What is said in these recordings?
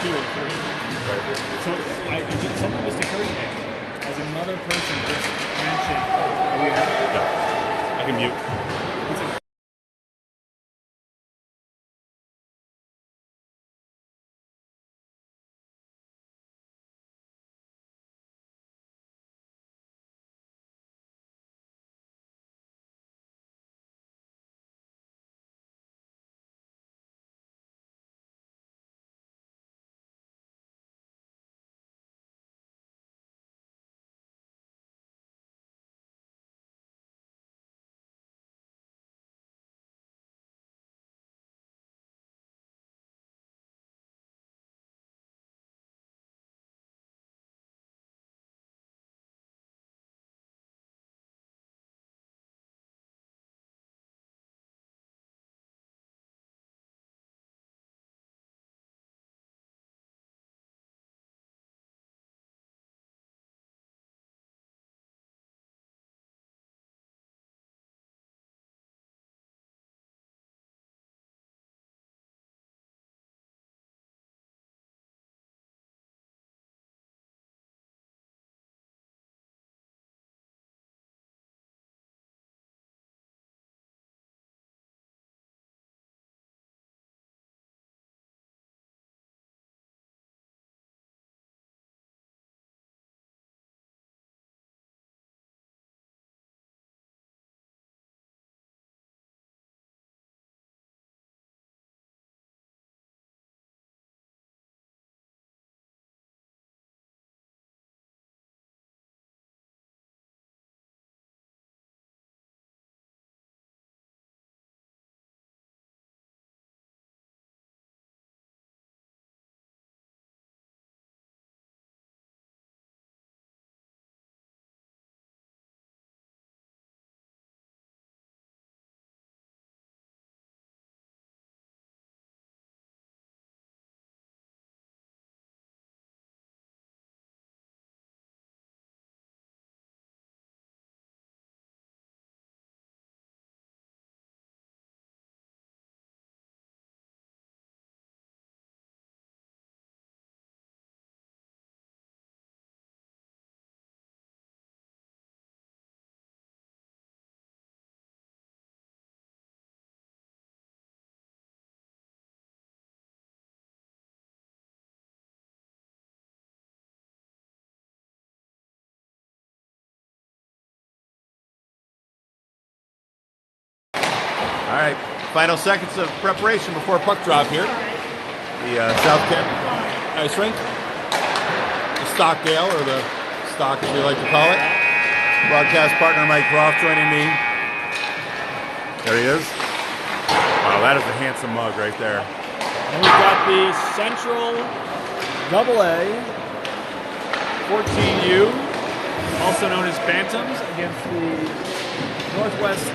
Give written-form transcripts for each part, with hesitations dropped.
2 or 3. So something just occurred to me. As another person just mentioned, I can mute. All right, final seconds of preparation before puck drop here. The South Kent Ice Rink, the Stockdale, or the Stock as we like to call it. Broadcast partner Mike Croft joining me. There he is. Wow, that is a handsome mug right there. And we've got the Central AA 14U, also known as Bantams, against the Northwest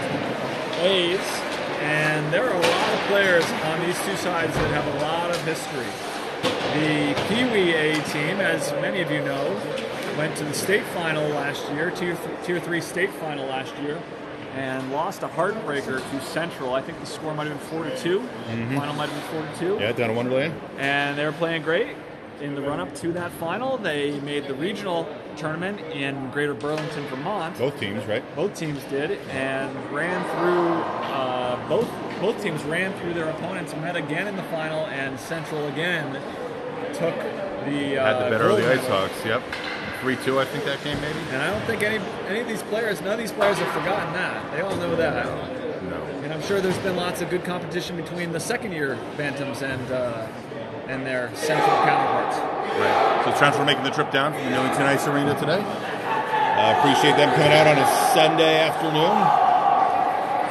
A's. And there are a lot of players on these two sides that have a lot of history. The Kiwi A team, as many of you know, went to the state final last year, tier 3 state final last year, and lost a heartbreaker to Central. I think the score might have been 4-2. The final might have been 4-2. Yeah, down in Wonderland. And they were playing great. In the run-up to that final, they made the regional tournament in Greater Burlington, Vermont. Both teams, right? Both teams did, and ran through, both teams ran through their opponents, met again in the final, and Central again took the had the better of the Icehawks, yep. 3-2, I think that game maybe. And I don't think any of these players, none of these players have forgotten that. They all know that. No. And I'm sure there's been lots of good competition between the second-year Bantams and their Central counterparts. Right. So Central making the trip down from the Newington Ice Arena today. Appreciate them coming out on a Sunday afternoon.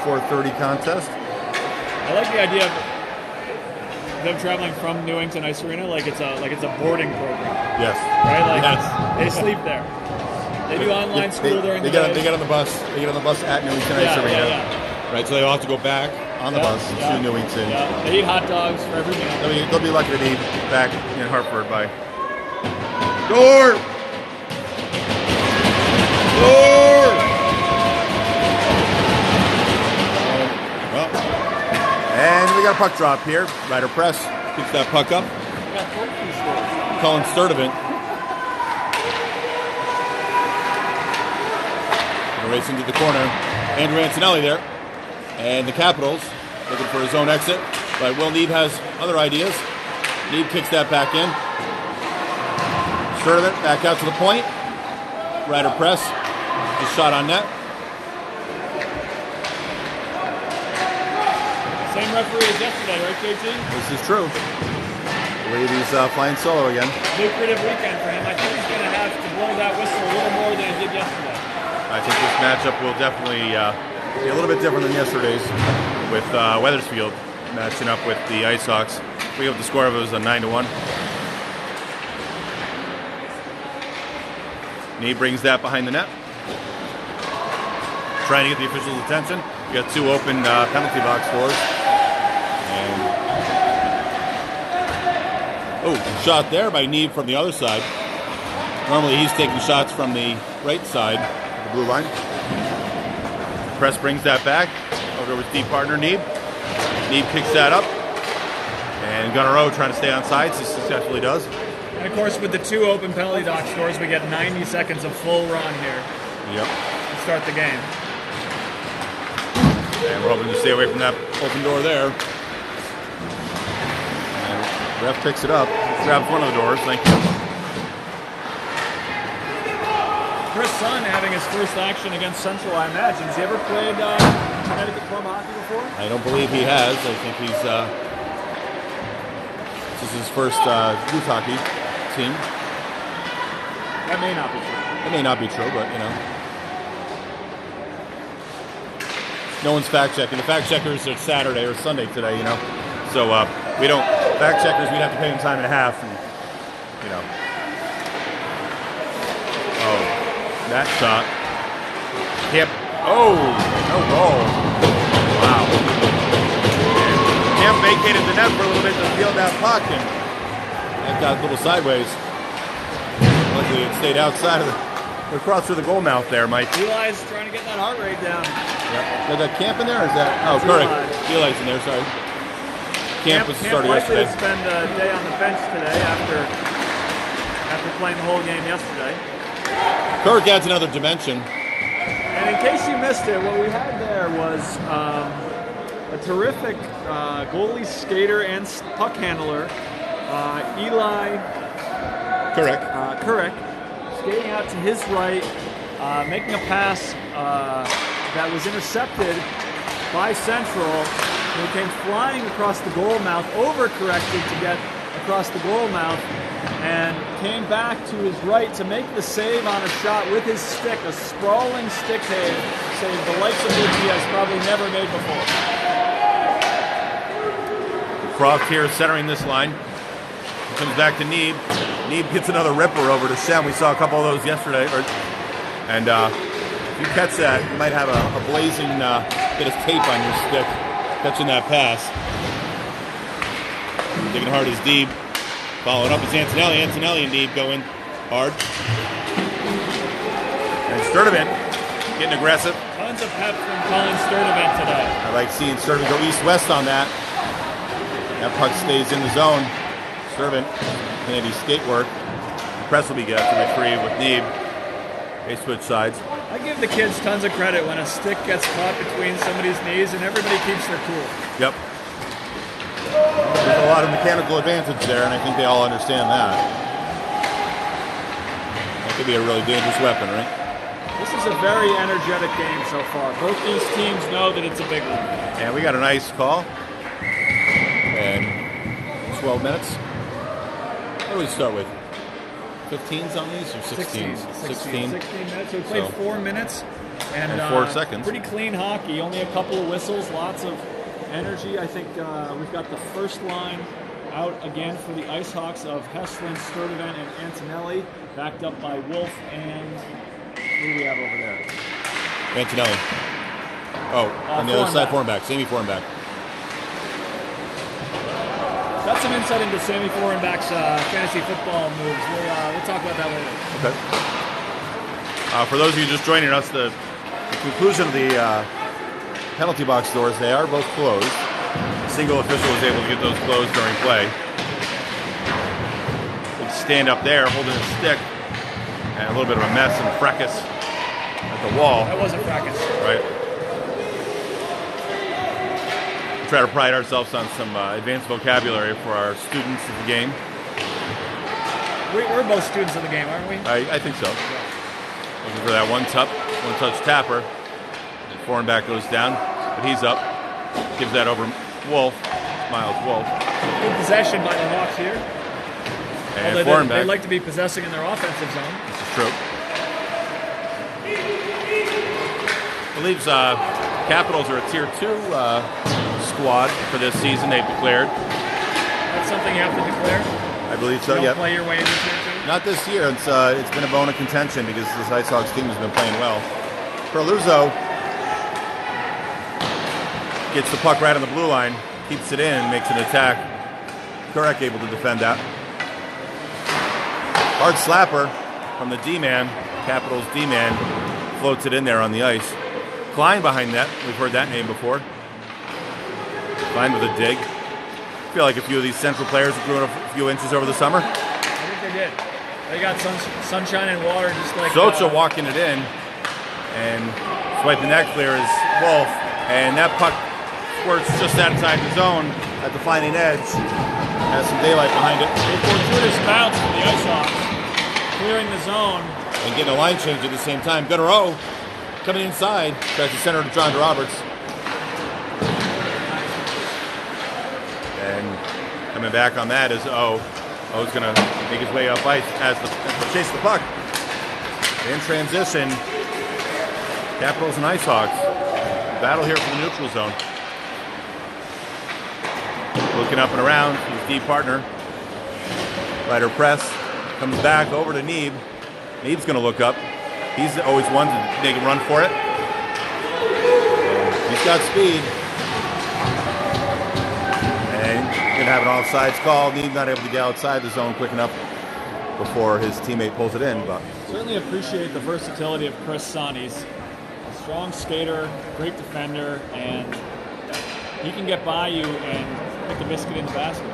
4:30 contest. I like the idea of them traveling from Newington Ice Arena like it's a boarding program. Yes. Right? Like yes. They sleep there. They do online school during the day. They get on the bus. They get on the bus at Newington Ice Arena. Yeah. Right, so they all have to go back on the bus to Newington. Yeah. They eat hot dogs for every meal. They'll be lucky to be back in Hartford by door. Well, and we got a puck drop here. Ryder Press keeps that puck up. We got trophy stores. Colin Sturdivant. Racing to the corner. Andrew Antonelli there. And the Capitals looking for his own exit. But Will Neeb has other ideas. Neeb kicks that back in. Sturdivant back out to the point. Rider press. Just shot on net. Same referee as yesterday, right, JT? This is true. I believe he's flying solo again. Lucrative weekend for him. I think he's going to have to blow that whistle a little more than he did yesterday. I think this matchup will definitely be a little bit different than yesterday's with Wethersfield matching up with the Icehawks. We have the score of it was a 9-1. Knee brings that behind the net. Trying to get the officials' attention. You got two open penalty box doors. And shot there by Neve from the other side. Normally he's taking shots from the right side of the blue line. Press brings that back over with deep partner Neve. Neve kicks that up. And Gunnaro trying to stay on sides. He successfully does. And of course, with the two open penalty box doors, we get 90 seconds of full run here. Yep. To start the game. And we're hoping to stay away from that open door there. And ref picks it up. Grabs one of the doors. Thank you. Chris Sun having his first action against Central, I imagine. Has he ever played Connecticut club hockey before? I don't believe he has. I think he's this is his first youth hockey team. That may not be true. It may not be true, but you know. No one's fact checking. The fact checkers are Saturday or Sunday today, you know. So we don't fact checkers. We'd have to pay them time and a half, and you know. Oh, that shot. Yep. Oh, no goal. Wow. Camp vacated the net for a little bit to field that puck, and that got a little sideways. Luckily, it stayed outside of the across through the goal mouth there, Mike. Eli's trying to get that heart rate down. Yep. Is that Camp in there, or is that... Oh, correct. Eli's in there, sorry. Camp was started yesterday. To spend a day on the bench today after playing the whole game yesterday. Kirk adds another dimension. And in case you missed it, what we had there was a terrific goalie, skater, and puck handler, Eli Kurek, skating out to his right, making a pass that was intercepted by Central, who came flying across the goal mouth, overcorrected to get across the goal mouth, and came back to his right to make the save on a shot with his stick, a sprawling stick save, the likes of which he has probably never made before. Croft here centering this line. Comes back to Neeb. Neeb gets another ripper over to Shem. We saw a couple of those yesterday. And if you catch that, you might have a blazing bit of tape on your stick catching that pass. Taking hard as Neeb. Following up is Antonelli. Antonelli and Neeb going hard. And Sturdivant getting aggressive. Tons of pep from Colin Sturdivant today. I like seeing Sturdivant go east-west on that. That puck stays in the zone. Sturdivant, handy skate work. The press will be good after retrieve with Neeb. They switch sides. I give the kids tons of credit when a stick gets caught between somebody's knees and everybody keeps their cool. Yep. There's a lot of mechanical advantage there, and I think they all understand that. That could be a really dangerous weapon, right? This is a very energetic game so far. Both these teams know that it's a big one. And we got a nice call. And 12 minutes. What do we start with? 15s on these or 16s? 16 minutes. So we played 4 minutes. And 4 seconds. Pretty clean hockey. Only a couple of whistles. Lots of energy. I think we've got the first line out again for the Icehawks of Heslin, Sturdivant, and Antonelli. Backed up by Wolf and... Who do we have over there? Antonelli. Oh, on the other side, Fornback. Sammy Fornback. Got some insight into Sammy Fornback's fantasy football moves. We'll talk about that later. Okay. For those of you just joining us, the conclusion of the penalty box doors, they are both closed. A single official was able to get those closed during play. stand up there holding his stick, and a little bit of a mess and fracas at the wall. That wasn't fracas. Right. We try to pride ourselves on some advanced vocabulary for our students of the game. We're both students of the game, aren't we? I think so. Looking for that one-touch tapper. The foreign back goes down, but he's up. Gives that over Wolf. Miles Wolf. Good possession by the Hawks here. And Although foreign back. they like to be possessing in their offensive zone. This is true. Believes Capitals are a Tier 2 squad for this season. They've declared. That's something you have to declare? I believe so, you yeah. Play your way into Tier 2? Not this year. It's been a bone of contention because this Icehawks team has been playing well. Perluzzo gets the puck right on the blue line, keeps it in, makes an attack. Kurek able to defend that. Hard slapper from the D-man, Capitals D-man, floats it in there on the ice. Klein behind net, we've heard that name before. Klein with a dig. I feel like a few of these Central players grew a few inches over the summer. I think they did. They got sunshine and water just like... Socha walking it in, and swiping that clear is Wolf, and that puck squirts just outside the zone at the finding edge. Has some daylight behind it. A fortuitous bounce for the Icehawks, clearing the zone. And getting a line change at the same time. Gunnereau coming inside, tries to center to John Roberts. And coming back on that is O's going to make his way up ice as the chase the puck. In transition, Capitals and Icehawks battle here for the neutral zone. Looking up and around, his D partner. Ryder press, comes back over to Neeb. Neeb's going to look up. He's always one to make a run for it. He's got speed. And going to have an offsides call. Neeb not able to get outside the zone quick enough before his teammate pulls it in. But certainly appreciate the versatility of Chris Son. He's a strong skater, great defender, and he can get by you and put the biscuit in the basket.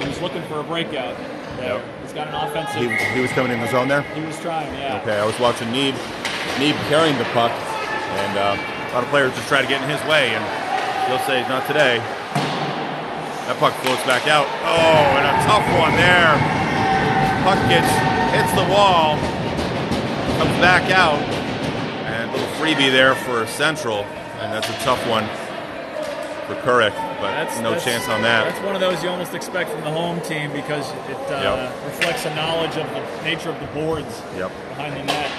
He was looking for a breakout there. Yep. He's got an offensive... He was coming in the zone there? He was trying, yeah. Okay, I was watching Neeb carrying the puck, and a lot of players just try to get in his way, and he'll say, not today. That puck floats back out. Oh, and a tough one there. Puck hits the wall, comes back out, and a little freebie there for Central, and that's a tough one for Kurek, but no chance on that. That's one of those you almost expect from the home team because it reflects a knowledge of the nature of the boards behind the net.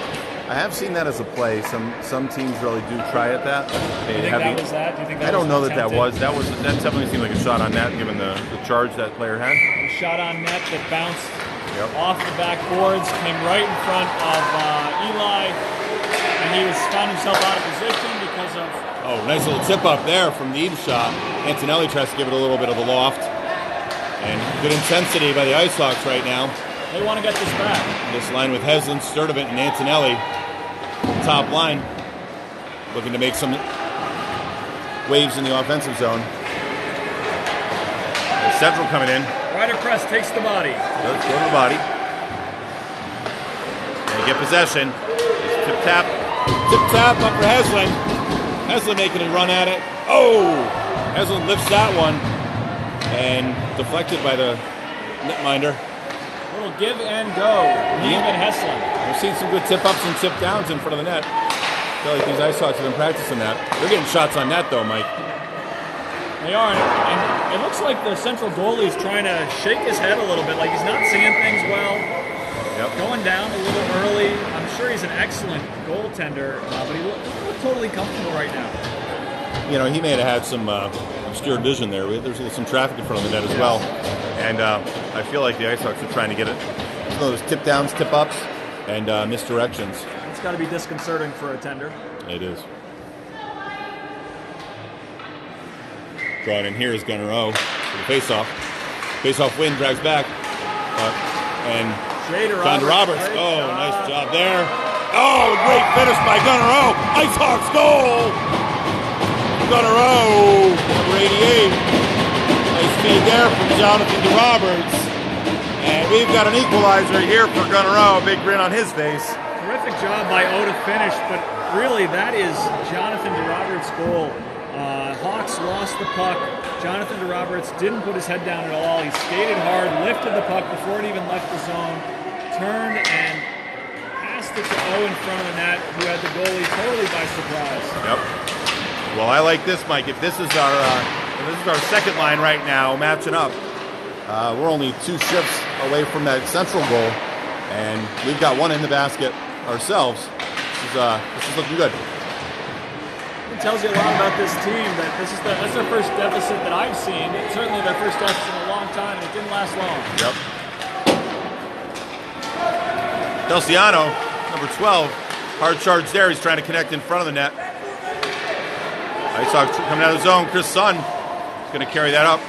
I have seen that as a play. Some teams really do try at that. Do you think that was that? Do you think that I don't know attempted? that definitely seemed like a shot on net given the charge that player had. A shot on net that bounced off the backboards, came right in front of Eli, and he found himself out of position because of... Oh, nice little tip up there from the Neeb's shot. Antonelli tries to give it a little bit of a loft. And good intensity by the Icehawks right now. They want to get this back. This line with Heslin, Sturdivant, and Antonelli. Top line. Looking to make some waves in the offensive zone. And Central coming in. Ryder press takes the body. Does go to the body. They get possession. Tip tap up for Heslin. Heslin making a run at it. Oh! Heslin lifts that one. And deflected by the netminder. A little give and go. Neeb and Heslin. We've seen some good tip-ups and tip-downs in front of the net. I feel like these Icehawks have been practicing that. They're getting shots on net, though, Mike. They are. And it looks like the Central goalie is trying to shake his head a little bit. Like he's not seeing things well. Going down a little early. I'm sure he's an excellent goaltender, but he looks totally comfortable right now. You know, he may have had some obscured vision there. There's some traffic in front of the net as well. And I feel like the Icehawks are trying to get it. Those tip-downs, tip-ups, and misdirections. It's got to be disconcerting for a tender. It is. Drawn in here is Gunnereau for the face-off. Face-off win, drags back. And John Roberts. Oh, nice job there. Oh, great finish by Gunnereau. Icehawks goal! Gunnereau, number 88. Nice feed there from Jonathan to Roberts. And we've got an equalizer here for Gunnerow. A big grin on his face. Terrific job by O to finish, but really that is Jonathan DeRoberts' goal. Hawks lost the puck. Jonathan DeRoberts didn't put his head down at all. He skated hard, lifted the puck before it even left the zone, turned and passed it to O in front of the net, who had the goalie totally by surprise. Yep. Well, I like this, Mike. If this is our second line right now, matching up, we're only 2 shifts away from that central goal, and we've got one in the basket ourselves. This is looking good. It tells you a lot about this team that that's their first deficit that I've seen. It's certainly their first deficit in a long time, and it didn't last long. Yep. Delciano, number 12, hard charge there. He's trying to connect in front of the net. Icehawks coming out of the zone. Chris Sun is going to carry that up.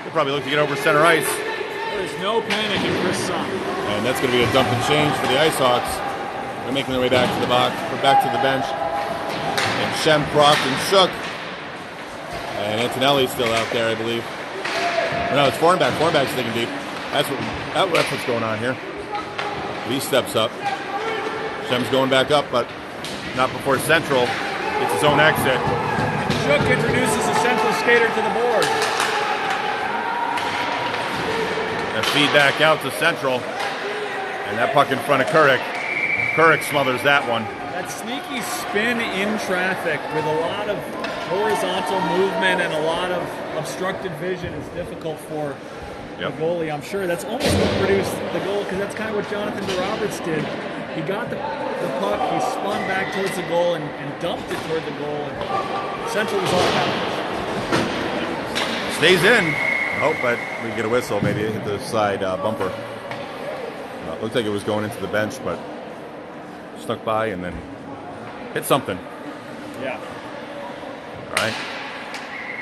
He'll probably look to get over center ice. There is no panic in Chris Sun. And that's going to be a dump and change for the Icehawks. They're making their way back to the box, or back to the bench. And Shem, Croft, and Shook. And Antonelli's still out there, I believe. No, it's Fornback. Fornback's thinking deep. That's what's going on here. He steps up. Shem's going back up, but not before Central gets his own exit. Shook introduces a Central skater to the board. A feedback out to Central. And that puck in front of Couric. Couric smothers that one. That sneaky spin in traffic with a lot of horizontal movement and a lot of obstructed vision is difficult for the goalie. I'm sure that's almost what produced the goal, because that's kind of what Jonathan DeRoberts did. He got the puck, he spun back towards the goal and dumped it toward the goal. And Central was all about it. Stays in. Oh, but we get a whistle. Maybe it hit the side bumper. Looked like it was going into the bench, but stuck by and then hit something. Yeah. All right.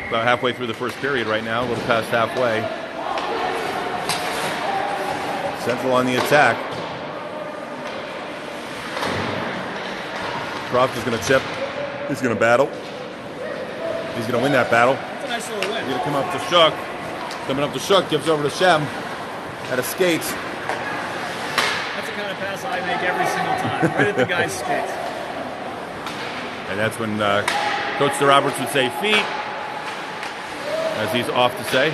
About halfway through the first period right now, a little past halfway. Central on the attack. Croft is going to chip. He's going to battle. He's going to win that battle. That's a nice little win. He's going to come up to Shook. Coming up to Shook, gives over to Shem. At a skates. That's the kind of pass I make every single time. Right at the guy's skates. And that's when Coach DeRoberts would say feet, as he's off to say.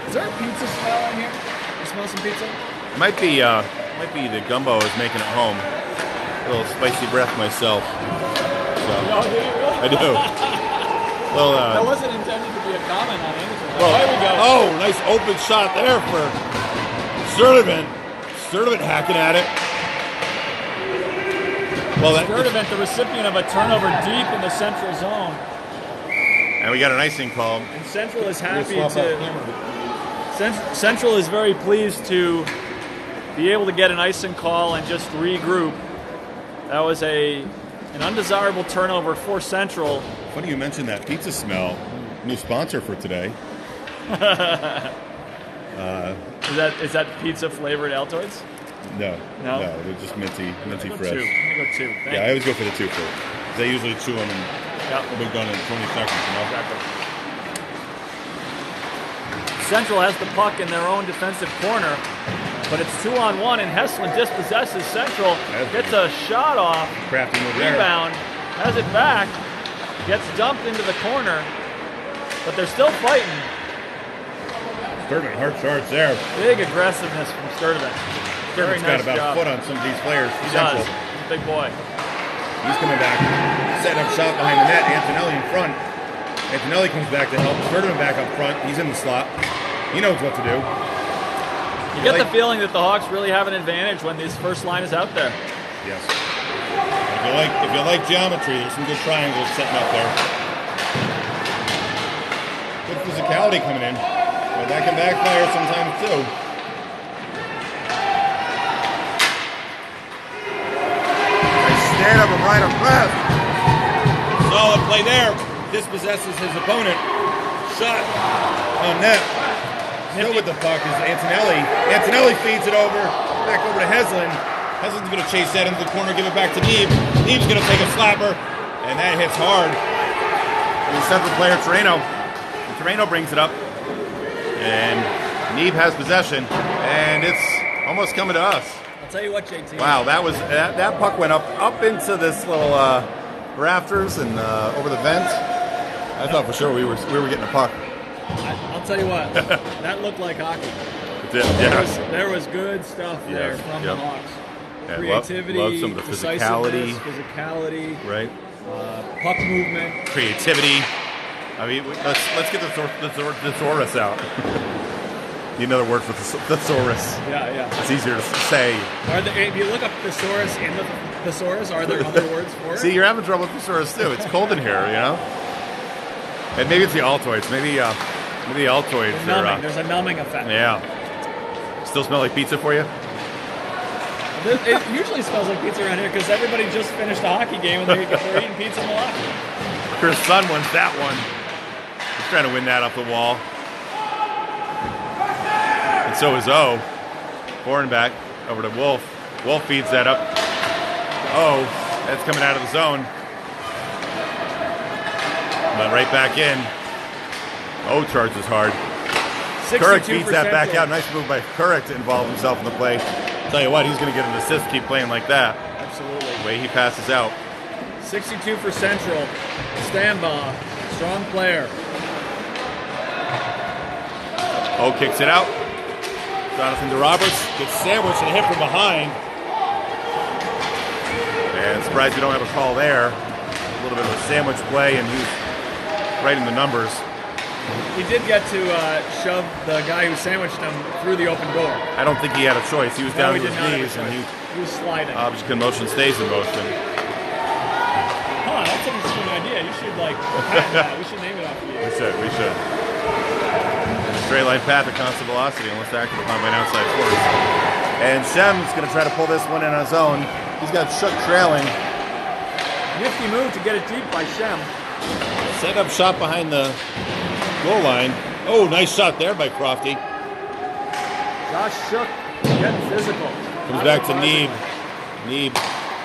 Is there a pizza smell in here? You smell some pizza? It might be the gumbo is making it home. A little spicy breath myself. So, No, do you really? I do. Well, that wasn't intended to be a comment on anything. Well, there we go. Oh, nice open shot there for Sturdivant. Sturdivant hacking at it. Well, Sturdivant, the recipient of a turnover deep in the Central zone. And we got an icing call. And Central is happy to... Central is very pleased to be able to get an icing call and just regroup. That was an undesirable turnover for Central. Funny you mentioned that pizza smell. New sponsor for today. Is that pizza flavored Altoids? No, they're just minty fresh. I'm gonna go 2. Yeah, I always go for the 2 fruit. They usually chew them and they'll be done in 20 seconds. You know? Exactly. Central has the puck in their own defensive corner, but it's 2-on-1, and Heslin dispossesses Central, gets a shot off, crafty move rebound, has it back, gets dumped into the corner, but they're still fighting. Sturdivant, hard charge there. Big aggressiveness from Sturdivant. Very nice got about job. a foot on some of these players. He does. He's a big boy. He's coming back. Set up shot behind the net. Antonelli in front. Antonelli comes back to help. Sturdivant back up front. He's in the slot. He knows what to do. You get the feeling that the Hawks really have an advantage when this first line is out there. Yes. If you like geometry, there's some good triangles setting up there. Good physicality coming in. But that can backfire sometimes too. Nice stand up and right up press. Solid play there. Dispossesses his opponent. Shot on net. Still with the puck is Antonelli. Antonelli feeds it over. Back over to Heslin. Heslin's going to chase that into the corner, give it back to Neeb. Neeb's going to take a slapper, and that hits hard. And the central player, Torreno. And Torreno brings it up. And Neeb has possession, and it's almost coming to us. I'll tell you what, JT. Wow, that puck went up into this little rafters and over the vent. I thought for sure we were getting a puck. I'll tell you what, that looked like hockey. It did, yeah. There was good stuff there from the Hawks. Yeah, Creativity, love some of the physicality, right? Puck movement, creativity. I mean, let's get the thesaurus out. Need another word for thesaurus. Yeah. It's easier to say. If you look up thesaurus in the thesaurus, are there other words for it? See, you're having trouble with thesaurus too. It's cold in here, you know. And maybe it's the Altoids. Maybe the Altoids. There's a numbing effect. Yeah. Still smell like pizza for you? It usually smells like pizza around here because everybody just finished a hockey game and they're eating pizza in the locker room. Chris' son wins that one. He's trying to win that off the wall. And so is O. Bornback over to Wolf. Wolf feeds that up. O. That's coming out of the zone. But right back in. O charges hard. Kurek beats that back out. Nice move by Kurek to involve himself in the play. Tell you what, he's going to get an assist, keep playing like that. Absolutely. The way he passes out. 62 for Central. Stambaugh, strong player. O kicks it out. Jonathan DeRoberts gets sandwiched and hit from behind. And surprised we don't have a call there. A little bit of a sandwich play, and he's right in the numbers. He did get to shove the guy who sandwiched him through the open door. I don't think he had a choice. He was down to his knees, and he was sliding. Obviously, motion stays in motion. Huh, that's an interesting idea. You should patent that. We should name it after you. We should. Straight line path at constant velocity unless acted upon by an outside force. And Shem's going to try to pull this one in on his own. He's got Shook trailing. Nifty move to get it deep by Shem. Set up shot behind the goal line. Oh, nice shot there by Crofty. Josh Shook getting physical. Comes back to Neeb. Neeb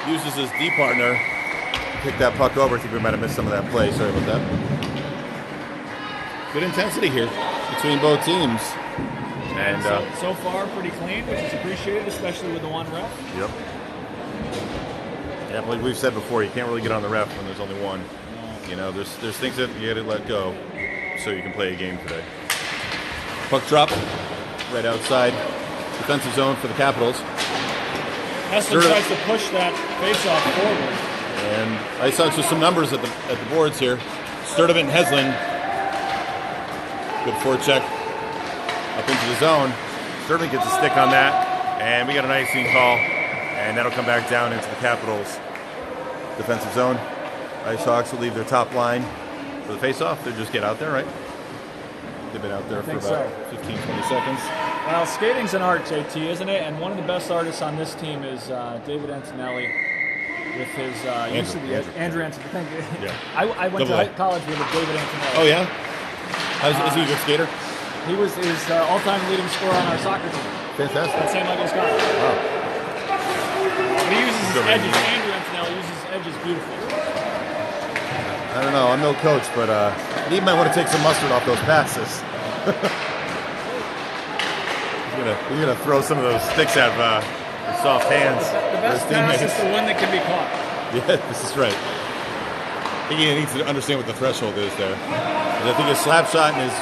uses his D partner to pick that puck over. I think we might have missed some of that play. Sorry about that. Good intensity here between both teams. And so far, pretty clean, which is appreciated, especially with the one ref. Yep. Yeah, like we've said before, you can't really get on the ref when there's only one. You know, there's things that you got to let go so you can play a game today. Puck drop right outside defensive zone for the Capitals. Heslin tries to push that face-off forward. And Icehawks with some numbers at the boards here. Sturdivant and Heslin. Good forecheck up into the zone. Sturdivant gets a stick on that, and we got an icing call, and that'll come back down into the Capitals' defensive zone. Icehawks will leave their top line for the face-off. They just get out there, right? They've been out there for about 15, 20 seconds. Well, skating's an art, JT, isn't it? And one of the best artists on this team is David Antonelli with his use of the Andrew Antonelli. Thank you. Yeah. I went to college with David Antonelli. Oh, yeah? Is he a good skater? He was his all-time leading scorer on our soccer team. Fantastic. At St. Michael's College. Wow. But he uses his edges. Andrew Antonelli uses his edges beautifully. I don't know. I'm no coach, but he might want to take some mustard off those passes. He's gonna throw some of those sticks at his soft hands. The best pass is the one that can be caught. Yeah, this is right. I think he needs to understand what the threshold is there. I think his slap shot and his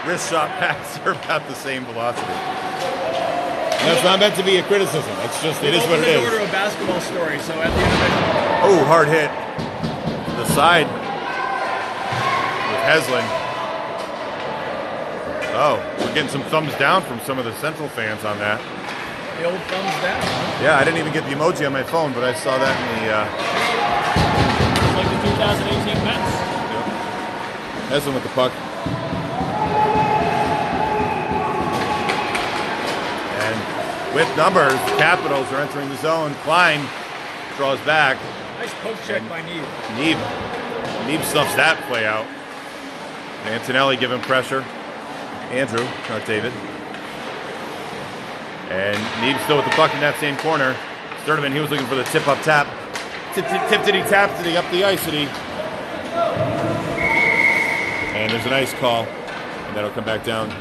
wrist shot pass are about the same velocity. And that's not meant to be a criticism. It's just, it is what it is. We'll open the door to a basketball story, so at the end of it. Oh, hard hit. The side with Heslin. Oh, we're getting some thumbs down from some of the Central fans on that. The old thumbs down. Yeah, I didn't even get the emoji on my phone, but I saw that in the... It's like the 2018 Mets. Yep. Heslin with the puck. And with numbers, the Capitals are entering the zone. Klein draws back. Nice poke check by Neeb. Neeb snuffs that play out. And Antonelli giving pressure. Andrew, not David. And Neeb still with the puck in that same corner. Sturdivant, he was looking for the tip-up tap. Tip-titty tap-titty up the ice-titty. And there's an ice call. And that'll come back down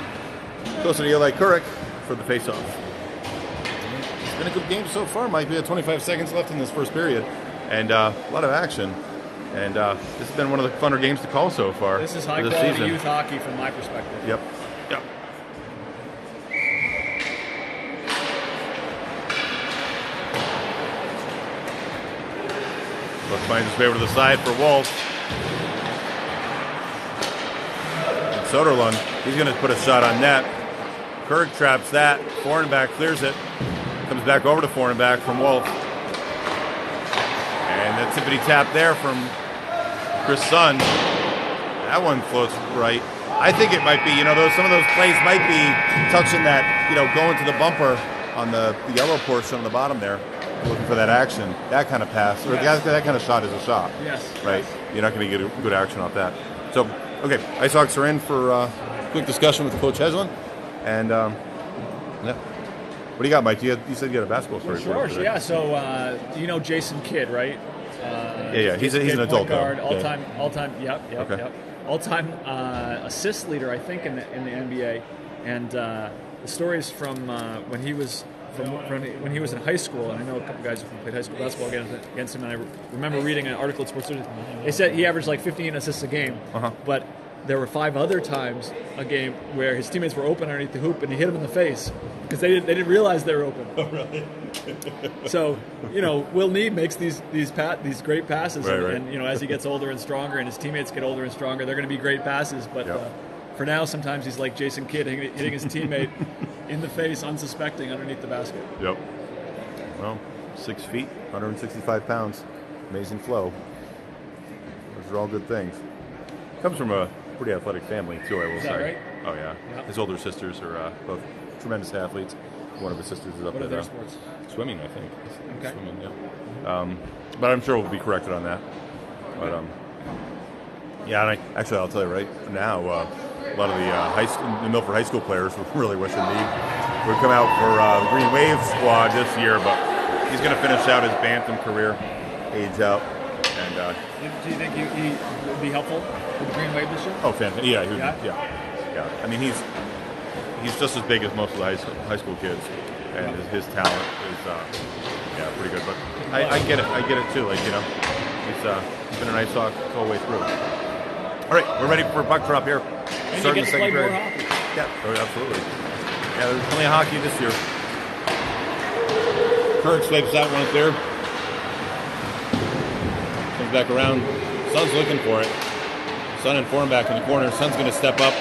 Closer to Eli Couric for the faceoff. It's been a good game so far, Mike. We have 25 seconds left in this first period, and a lot of action. And this has been one of the funner games to call so far. This is high-quality youth hockey from my perspective. Yep. Yep. Look, finds his way over to the side for Wolf. And Soderlund, he's going to put a shot on net. Kirk traps that. Fornback clears it. Comes back over to Fornback from Wolf. And that tippity tap there from Chris Sun. That one floats right. I think it might be, some of those plays might be touching that, going to the bumper on the yellow portion on the bottom there, looking for that action, that kind of pass, or yes. that kind of shot is a shot. Yes. Right? Yes. You're not going to get good action off that. So, okay, Icehawks are in for a quick discussion with Coach Heslin. And, yeah. What do you got, Mike? You said you had a basketball story. Sure, yeah. So, Jason Kidd, right? Yeah. He's an adult guard, though. all-time. Yep. All-time assist leader, I think, in the NBA. And the story is from when he was when he was in high school. And I know a couple guys who played high school basketball against him. And I remember reading an article at Sports Illustrated. They said he averaged like 15 assists a game, but there were 5 other times a game where his teammates were open underneath the hoop and he hit them in the face because they didn't realize they were open. Oh, really? So, Will Need makes these great passes, right. And as he gets older and stronger and his teammates get older and stronger, they're going to be great passes. But for now, sometimes he's like Jason Kidd hitting his teammate in the face, unsuspecting, underneath the basket. Yep. Well, 6 feet, 165 pounds, amazing flow. Those are all good things. Comes from a pretty athletic family, too, I will say. Right? Oh, yeah. Yep. His older sisters are both tremendous athletes. One of his sisters is up What are at their sports? Swimming, I think. Okay. Swimming, yeah. But I'm sure we'll be corrected on that. But, and I'll tell you right now, a lot of the Milford High School players were really wishing he would come out for the Green Wave squad this year, but he's going to finish out his Bantam career, age out. And do you think he would be helpful with the Green Wave this year? Oh, fantastic! Yeah. I mean, he's just as big as most of the high school kids, and his talent is pretty good. But I get it too. Like he's been an Icehawk the whole way through. All right, we're ready for a puck drop here. And you get to play more hockey. Yeah, absolutely. Yeah, there's plenty of hockey this year. Kirk swipes that one there. Comes back around. Sun's looking for it. Sun and Fornback in the corner. Sun's going to step up,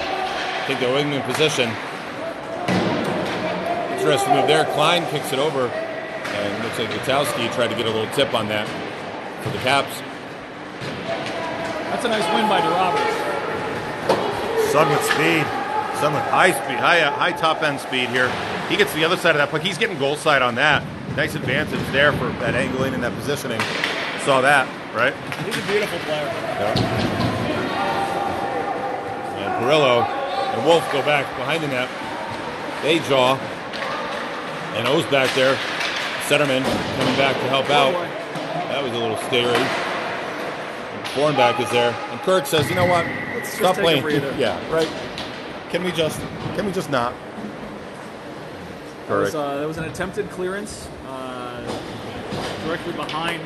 take the wingman position. Interesting move there. Klein kicks it over, and looks like Gutowski tried to get a little tip on that for the Caps. That's a nice win by DeRoberts. Sun with speed. Sun with high speed, high top end speed here. He gets to the other side of that puck. He's getting goal side on that. Nice advantage there for that angling and that positioning. Saw that, right? He's a beautiful player. Yeah. And Perillo and Wolf go back behind the net. They jaw. And O's back there. Setterman coming back to help out. That was a little scary. Fornback is there. And Kirk says, you know what? Let's stop playing. Yeah, right. Can we just not? There was an attempted clearance directly behind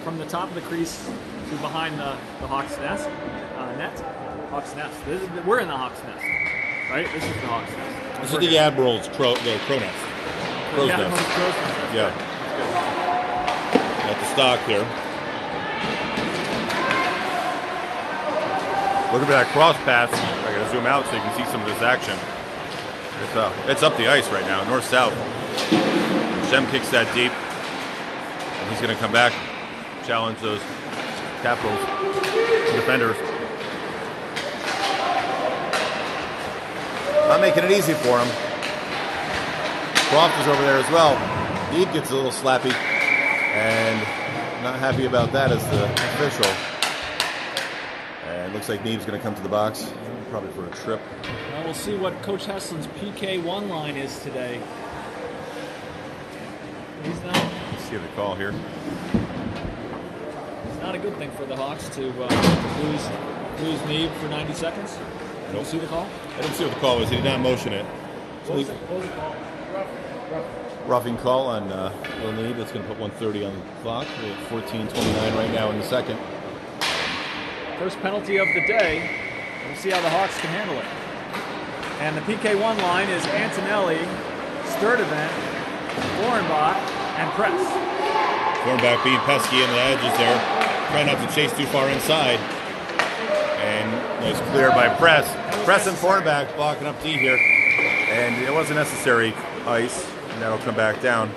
from the top of the crease to behind the Hawks' nest. Hawks' nest. We're in the Hawks' nest, right? This is the Hawks' nest. This is the Admiral's crow nest. Crow's nest. Yeah. At the stock here. Looking for that cross pass. I got to zoom out so you can see some of this action. It's up the ice right now, north-south. Shem kicks that deep. And he's going to come back, challenge those Capitals defenders. Not making it easy for him. Croft is over there as well. Deep gets a little slappy. And not happy about that as the official. And looks like Neeb's going to come to the box, probably for a trip. Well, we'll see what Coach Heslin's PK1 line is today. He's not. Let's see the call here. It's not a good thing for the Hawks to lose Neeb for 90 seconds. Did you see the call? I didn't see what the call was. He did not motion it. What was the call? Roughing call on Will Need. That's going to put 1:30 on the clock. We're at 14:29 right now in the second. First penalty of the day. We'll see how the Hawks can handle it. And the PK1 line is Antonelli, Sturdivant, Warrenbach, and Press. Warrenbach being pesky in the edges there. Trying not to chase too far inside. And nice clear by Press. Press and Warrenbach blocking up D here. And it wasn't necessary ice. And that'll come back down.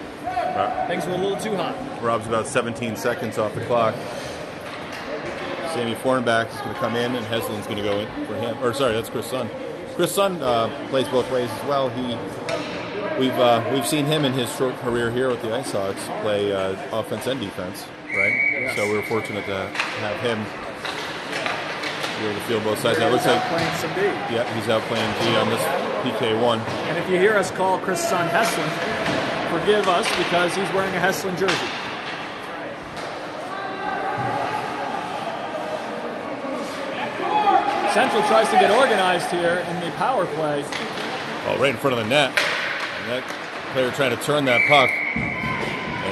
Things were a little too hot. Rob's about 17 seconds off the clock. Sammy Fornback is going to come in, and Heslin's going to go in for him. Or sorry, that's Chris Sun. Chris Sun plays both ways as well. We've seen him in his short career here with the Icehawks play offense and defense, right? Yes. So we're fortunate to have him be able to field both sides. Now, looks like playing some D. Yeah, he's out playing D on this PK1. And if you hear us call Chris Sun Heslin, forgive us because he's wearing a Heslin jersey. Central tries to get organized here in the power play. Oh, right in front of the net. And that player trying to turn that puck.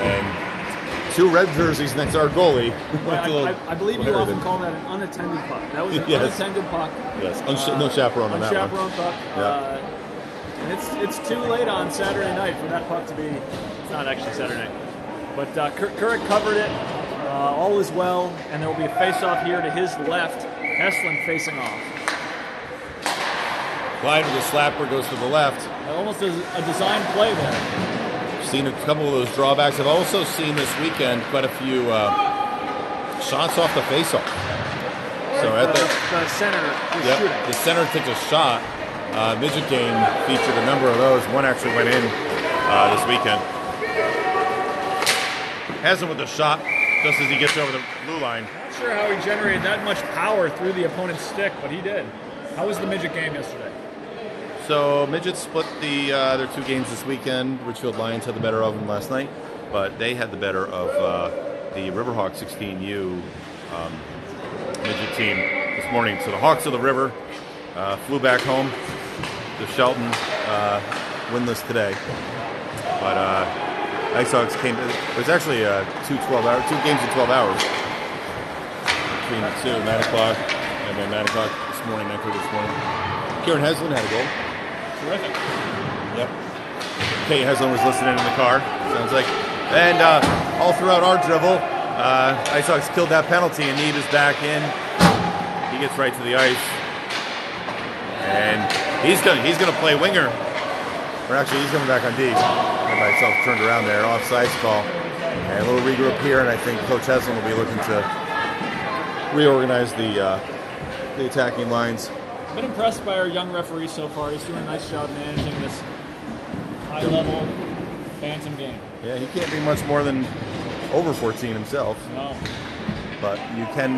And 2 red jerseys next to our goalie. Well, I believe you often call that an unattended puck. That was an unattended puck. Yes, no chaperone on that one. Unchaperoned puck. Yeah. And it's too late on Saturday night for that puck to be. It's not actually Saturday night, but Kurek covered it. All is well, and there will be a face-off here to his left. Heslin facing off. Clyde with a slapper goes to the left. Almost a design play there. Seen a couple of those drawbacks. I've also seen this weekend quite a few shots off the face-off. So at the center is shooting. The center takes a shot. Midget game featured a number of those. One actually went in this weekend. Hasn't with the shot just as he gets over the blue line. Not sure how he generated that much power through the opponent's stick, but he did. How was the midget game yesterday? So Midgets split their 2 games this weekend. Richfield Lions had the better of them last night, but they had the better of the Riverhawk 16U midget team this morning. So the Hawks of the River flew back home to Shelton, winless today. But Icehawks came. It was actually 2 games in 12 hours between the 2, 9 o'clock, and then 9 o'clock this morning, 9:30 this morning. Kieran Heslin had a goal. Terrific. Yep. Kate Heslin was listening in the car, sounds like. And all throughout our dribble, Icehawks killed that penalty, and Need is back in. He gets right to the ice. And he's gonna play winger. Or actually, he's coming back on D. Got myself turned around there, offsides call. And a little regroup here, and I think Coach Heslin will be looking to reorganize the attacking lines. I've been impressed by our young referee so far. He's doing a nice job managing this high-level bantam game. Yeah, he can't be much more than over 14 himself. No. But you can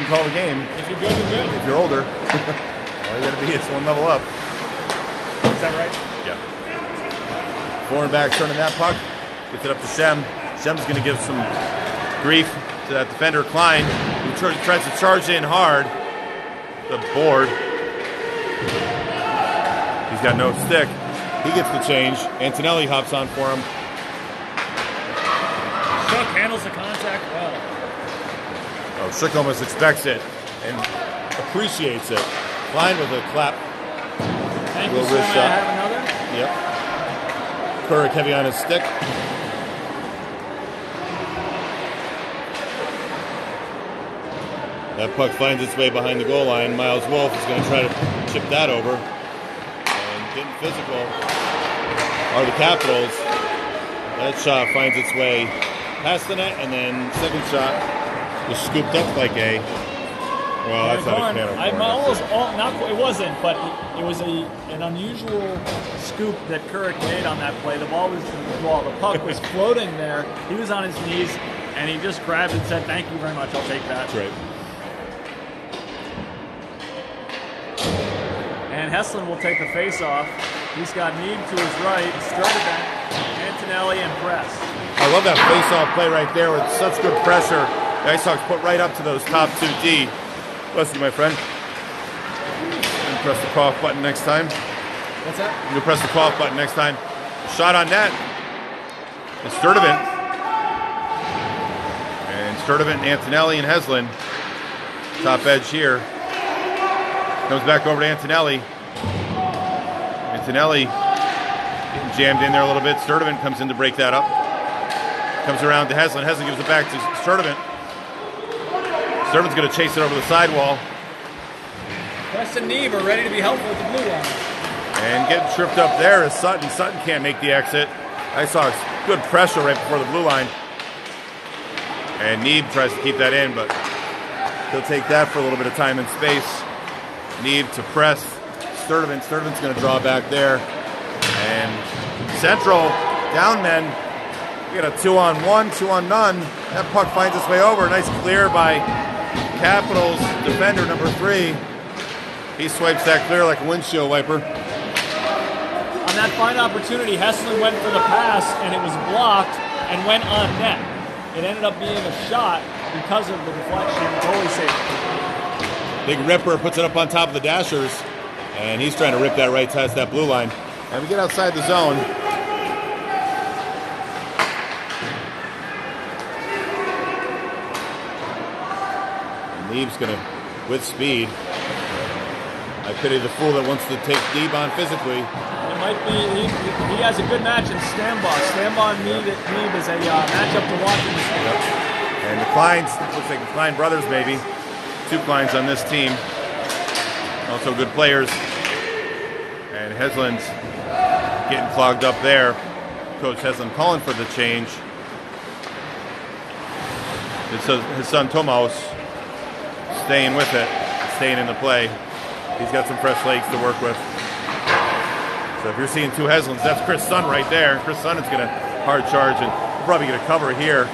call the game. If you're good, you're good. If you're older, all you got to be is one level up. Is that right? Yeah. Forward turning that puck, gets it up to Shem. Shem's going to give some grief to that defender Klein, who tries to charge in hard. The board. He's got no stick. He gets the change. Antonelli hops on for him. Shook handles the contact well. Oh, Shook almost expects it and appreciates it. Klein with a clap. Thank you, sir. May I have another? Yep. Kurek heavy on his stick. That puck finds its way behind the goal line. Miles Wolf is going to try to chip that over. And getting physical are the Capitals. That shot finds its way past the net, and then second shot was scooped up like a. Well, that's not a can of corn. It wasn't, but it was an unusual scoop that Kurek made on that play. The puck was floating there. He was on his knees, and he just grabbed it and said, "Thank you very much. I'll take that." That's right. And Heslin will take the face-off. He's got Need to his right, Sturdivant, Antonelli, and Press. I love that face-off play right there with such good pressure. The Icehawks put right up to those top 2 D. Bless you, my friend. Press the cough button next time. What's that? You can press the cough button next time. Shot on net. It's Sturdivant. And Sturdivant, Antonelli, and Heslin. Top edge here. Comes back over to Antonelli. Antonelli getting jammed in there a little bit. Sturdivant comes in to break that up. Comes around to Heslin. Heslin gives it back to Sturdivant. Sturdivant's going to chase it over the sidewall. Preston Neve are ready to be helpful with the blue line. And getting tripped up there is Sutton. Sutton can't make the exit. Icehawks, good pressure right before the blue line. And Neve tries to keep that in, but he'll take that for a little bit of time and space. Neve to press Sturdivant. Sturdivant's going to draw back there. And Central, down men. We got a 2-on-1, 2-on-none. That puck finds its way over. Nice clear by Capitals defender number 3. He swipes that clear like a windshield wiper. On that fine opportunity, Heslin went for the pass, and it was blocked and went on net. It ended up being a shot because of the deflection. Goalie saved it. Big Ripper puts it up on top of the Dashers, and he's trying to rip that right past that blue line. And we get outside the zone. Neve's going to, with speed. I pity the fool that wants to take Neve on physically. It might be, he has a good match in Stambaugh. Stambaugh and Neve is a matchup to watch in this game. Yep. And the Kleins, looks like the Klein brothers maybe. 2 Kleins on this team. Also good players. And Heslin's getting clogged up there. Coach Heslin calling for the change. His son Tomos staying with it, staying in the play. He's got some fresh legs to work with. So if you're seeing 2 Heslins, that's Chris Sun right there. Chris Sun is going to hard charge, and we'll probably get a cover here,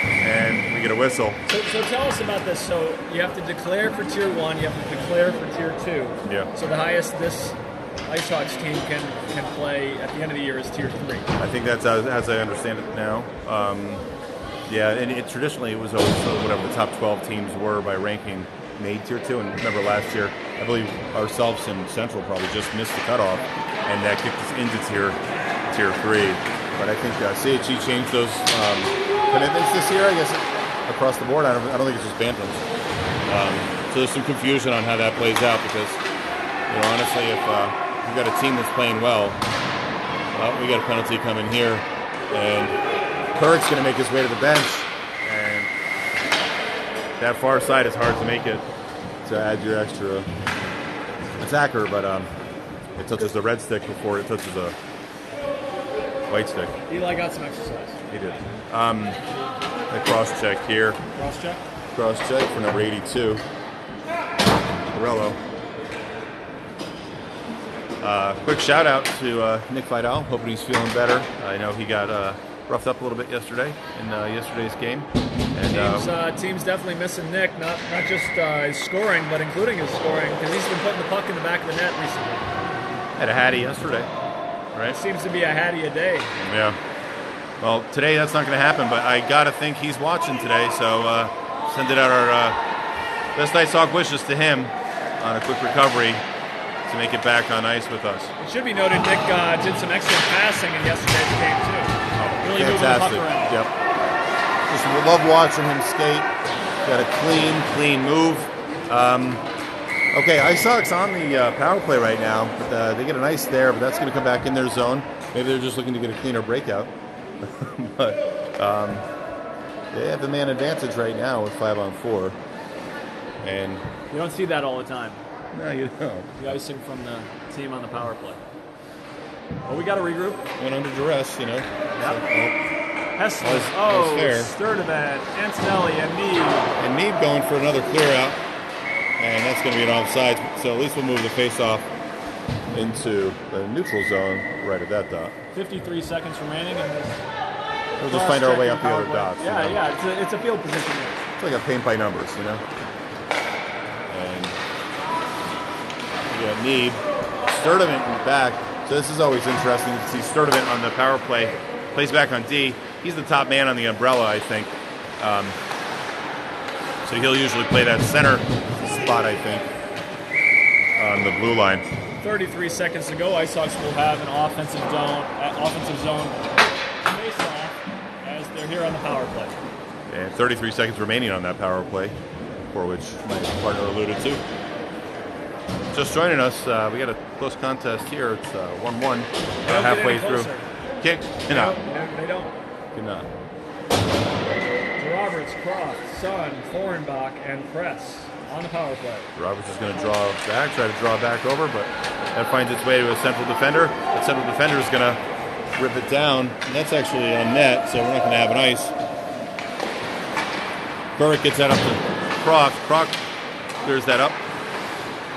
and we get a whistle. So tell us about this. So you have to declare for Tier 1, you have to declare for Tier 2. Yeah. So the highest this Icehawks team can play at the end of the year is Tier 3. I think that's as I understand it now. Yeah, and traditionally it was always whatever the top 12 teams were by ranking made Tier 2. And remember last year, I believe ourselves and Central probably just missed the cutoff, and that kicked us into Tier 3. But I think CHE changed those commitments this year, I guess, across the board. I don't think it's just Bantams. So there's some confusion on how that plays out because, honestly, if you've got a team that's playing well, we got a penalty coming here, and Kirk's going to make his way to the bench, and that far side is hard to make it to add your extra attacker, but it touches the red stick before it touches the white stick. Eli got some exercise. He did. A cross check here. Cross check? Cross check for number 82. Morello. Quick shout out to Nick Vidal. Hoping he's feeling better. I know he got roughed up a little bit yesterday in yesterday's game. And team's definitely missing Nick, not just his scoring, but including his scoring, because he's been putting the puck in the back of the net recently. Had a Hattie yesterday, right? Seems to be a Hattie a day. Yeah. Well, today that's not going to happen, but I got to think he's watching today, so send it out our best Icehawk wishes to him on a quick recovery to make it back on ice with us. It should be noted Nick did some excellent passing in yesterday's game, too. Really moving the puck around. Yep. Just love watching him skate. Got a clean move. Okay, Icehawks on the power play right now, but they get an ice there, but that's going to come back in their zone. Maybe they're just looking to get a cleaner breakout. But they have the man advantage right now with 5-on-4. And you don't see that all the time. No, you don't. The icing from the team on the power play. Well, we got to regroup. Went under duress, Yep. So, Heslin, Sturdivant, Antonelli, and Neve. And Neve going for another clear out. And that's going to be an offside. So at least we'll move the face-off into the neutral zone right at that dot. 53 seconds remaining. And we'll just find our way up the other dots. Yeah, it's a field position. It's like a paint by numbers, And we got Neve. Sturdivant in the back. So this is always interesting to see Sturdivant on the power play. Plays back on D. He's the top man on the umbrella, I think. So he'll usually play that center spot, I think. on the blue line. 33 seconds to go. Icehawks will have an offensive zone face-off as they're here on the power play. And 33 seconds remaining on that power play, for which my partner alluded to. Just joining us, we got a close contest here. It's 1-1, halfway through. Kick? No, they don't. Cannot. Roberts, Croft, Sun, Thornbach, and Press on the power play. Roberts is going to draw back, try to draw back over, but that finds its way to a central defender. That central defender is going to rip it down, and that's actually on net, so we're not going to have an ice. Burrick gets that up to Croft. Croft clears that up,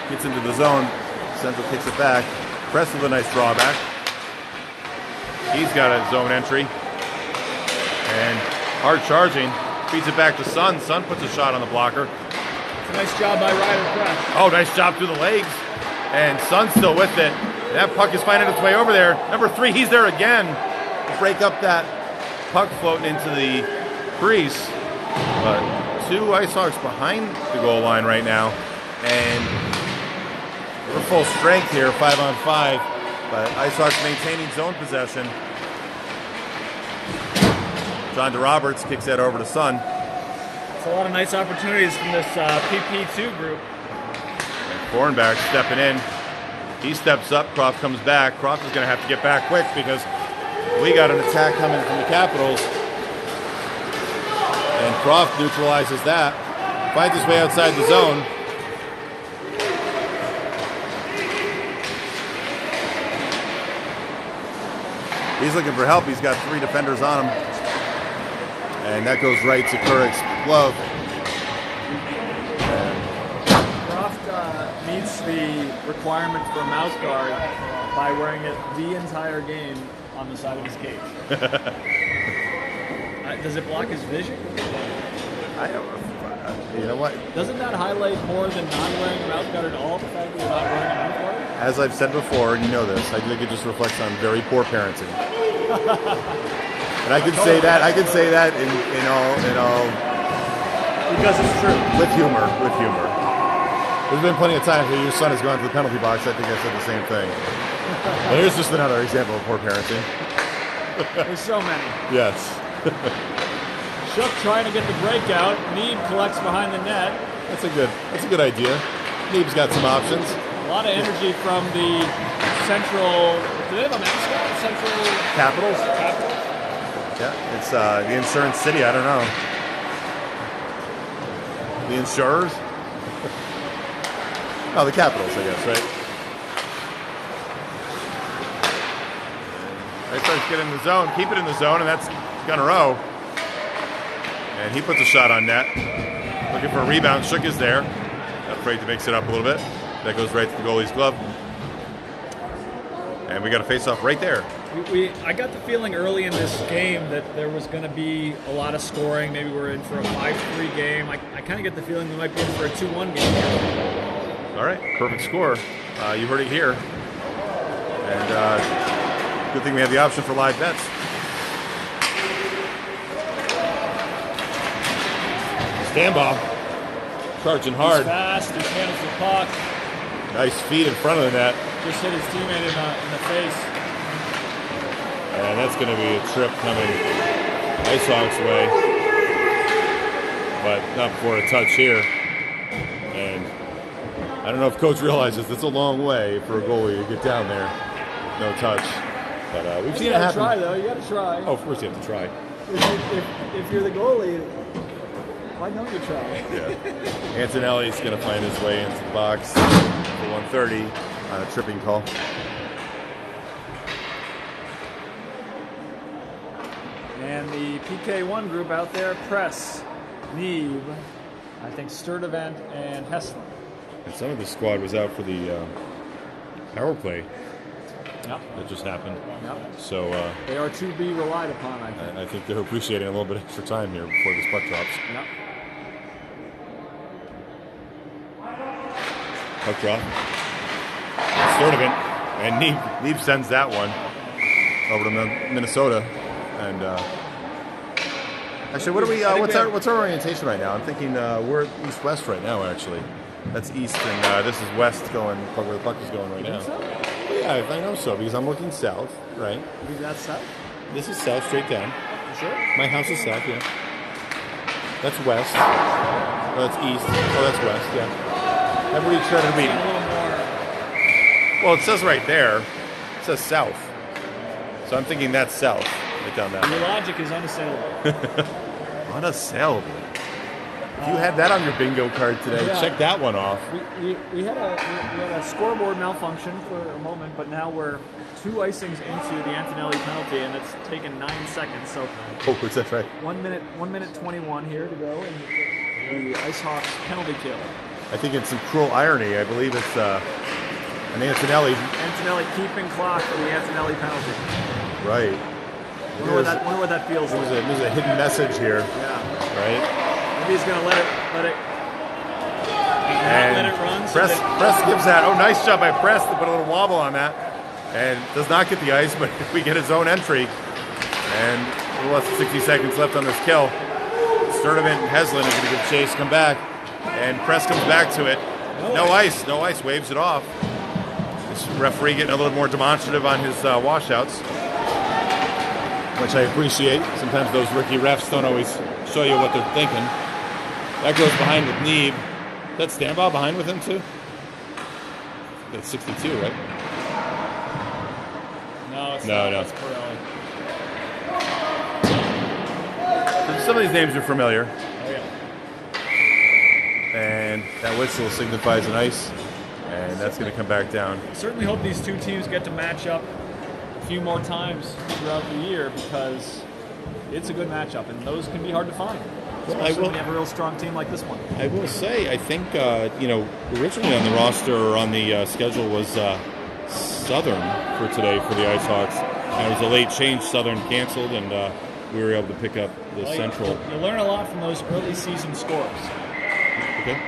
gets into the zone. Central kicks it back. Press with a nice drawback. He's got a zone entry. And hard charging. Feeds it back to Sun. Sun puts a shot on the blocker. It's a nice job by Ryder Press. Oh, nice job through the legs. And Sun's still with it. That puck is finding its way over there. Number 3, he's there again. To break up that puck floating into the crease. But 2 Icehawks behind the goal line right now. And we're full strength here, 5-on-5. But Icehawks maintaining zone possession. John DeRoberts kicks that over to Sun. It's a lot of nice opportunities from this PP2 group. Thornbach stepping in. He steps up. Croft comes back. Croft is going to have to get back quick because we got an attack coming from the Capitals. And Croft neutralizes that. Finds his way outside the zone. He's looking for help. He's got 3 defenders on him. And that goes right to Kurik's glove. Croft meets the requirement for a mouth guard by wearing it the entire game on the side of his cage. Does it block his vision? I don't know. You know what? Doesn't that highlight more than not wearing a mouth guard at all, the fact that you're not wearing a mouth guard? As I've said before, and you know this, I think it just reflects on very poor parenting. And I can say that. I can say that in all because it's true. With humor. There's been plenty of times where your son has gone to the penalty box. I think I said the same thing. But here's just another example of poor parenting. There's so many. Yes. Shook trying to get the breakout. Neeb collects behind the net. That's a good idea. Neeb's got some options. A lot of energy from the Central. Do they have a mascot? Central Capitals. Yeah, it's the Insurance City. I don't know. The Insurers? Oh, the Capitals, I guess, right? They start to get in the zone, keep it in the zone, and that's gonna row. And he puts a shot on net. Looking for a rebound. Shook is there. Afraid to mix it up a little bit. That goes right to the goalie's glove. And we got a face-off right there. I got the feeling early in this game that there was going to be a lot of scoring. Maybe we're in for a 5-3 game. I kind of get the feeling we might be in for a 2-1 game here. All right, perfect score. You heard it here. And good thing we have the option for live bets. Standball. Charging hard. He's fast. He handles the puck. Nice feet in front of the net. Just hit his teammate in the face. And that's going to be a trip coming Icehawks way. But not before a touch here. And I don't know if Coach realizes it's a long way for a goalie to get down there. No touch. But we've seen it happen. You got to try, though. You got to try. Oh, of course you have to try. If you're the goalie, why don't you try? Yeah. Antonelli's going to find his way into the box for 130 on a tripping call. And the PK1 group out there, Press, Neeb, I think Sturdivant, and Hessler. And some of the squad was out for the power play. Yep. That just happened. Yep. So they are to be relied upon, I think. I think they're appreciating a little bit extra time here before this puck drops. Yep. Puck drop. Sturdivant. And Neeb sends that one over to Minnesota. And actually, what are we? What's our orientation right now? I'm thinking we're east-west right now. Actually, That's east, and this is west going where the puck is going right now. So? Well, yeah, I know so because I'm looking south, right? Is that south? This is south, straight down. You sure? My house is south, yeah. That's west. Oh, that's east. Oh, that's west, yeah. Everybody try to read. A little more. Well, it says right there. It says south. So I'm thinking that's south. Right down that Your way. logic is unassailable. Unassailable. You had that on your bingo card today. Yeah. Check that one off. We had a scoreboard malfunction for a moment, but now we're 2 icings into the Antonelli penalty, and it's taken 9 seconds. So Oh, is that right? 1 minute 21 here to go, and the Icehawks penalty kill. I think it's some cruel irony. I believe it's an Antonelli. Antonelli keeping clock for the Antonelli penalty. Right. Wonder what that feels like. There's a hidden message here. Yeah. Right? Maybe he's gonna let it And let it run. So Press gives that. Oh, nice job by Press to put a little wobble on that. And does not get the ice, but we get his own entry. And a little less than 60 seconds left on this kill. Sturdivant and Heslin are going to give chase, come back. And Press comes back to it. No ice, waves it off. This referee getting a little more demonstrative on his washouts, which I appreciate. Sometimes those rookie refs don't always show you what they're thinking. That goes behind with Neeb. That's Stambaugh behind with him too? That's 62, right? No, it's No. It's Corelli. Some of these names are familiar. Oh yeah. And that whistle signifies an ice. And that's going to come back down. Certainly hope these two teams get to match up a few more times throughout the year, because it's a good matchup, and those can be hard to find. Especially when you have a real strong team like this one. I will say, I think, originally on the roster or on the schedule was Southern for today for the Icehawks. And it was a late change. Southern canceled, and we were able to pick up the Central. You learn a lot from those early season scores. Okay.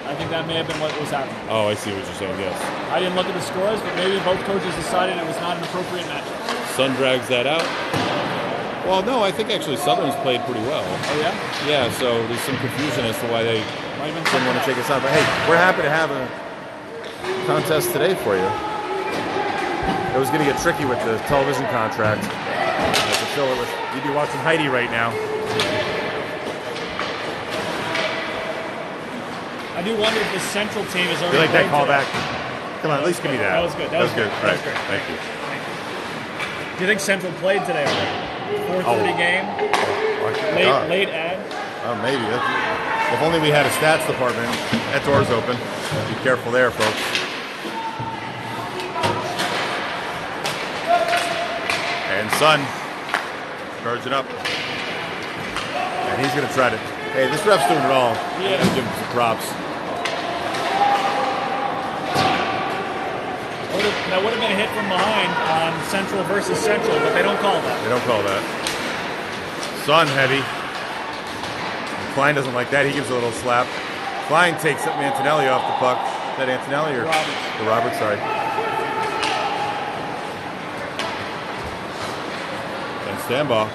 I think that may have been what was happening. Oh, I see what you're saying, yes. I didn't look at the scores, but maybe both coaches decided it was not an appropriate matchup. Sun drags that out. Well, no, I think actually Southern's played pretty well. Oh, yeah? Yeah, so there's some confusion as to why they Might have been didn't want to take us out. But hey, we're happy to have a contest today for you. It was going to get tricky with the television contract. I could fill it with, you'd be watching Heidi right now. I do wonder if the Central team is already. You like that played today. callback? Come on, at least give me that. That was good. That was good. That was Right. great. Thank you. Do you think Central played today already? 4:30 game? Late ad? Oh, maybe. If only we had a stats department. That door's open. Be careful there, folks. And Sun charging up. And he's going to try to... Hey, this ref's doing it all. Yeah. Give him some props. That would have been a hit from behind on Central versus Central, but they don't call that. They don't call that. Sun heavy. Klein doesn't like that. He gives a little slap. Klein takes Antonelli off the puck. Is that Antonelli or Roberts. Roberts? Sorry. And Stambaugh.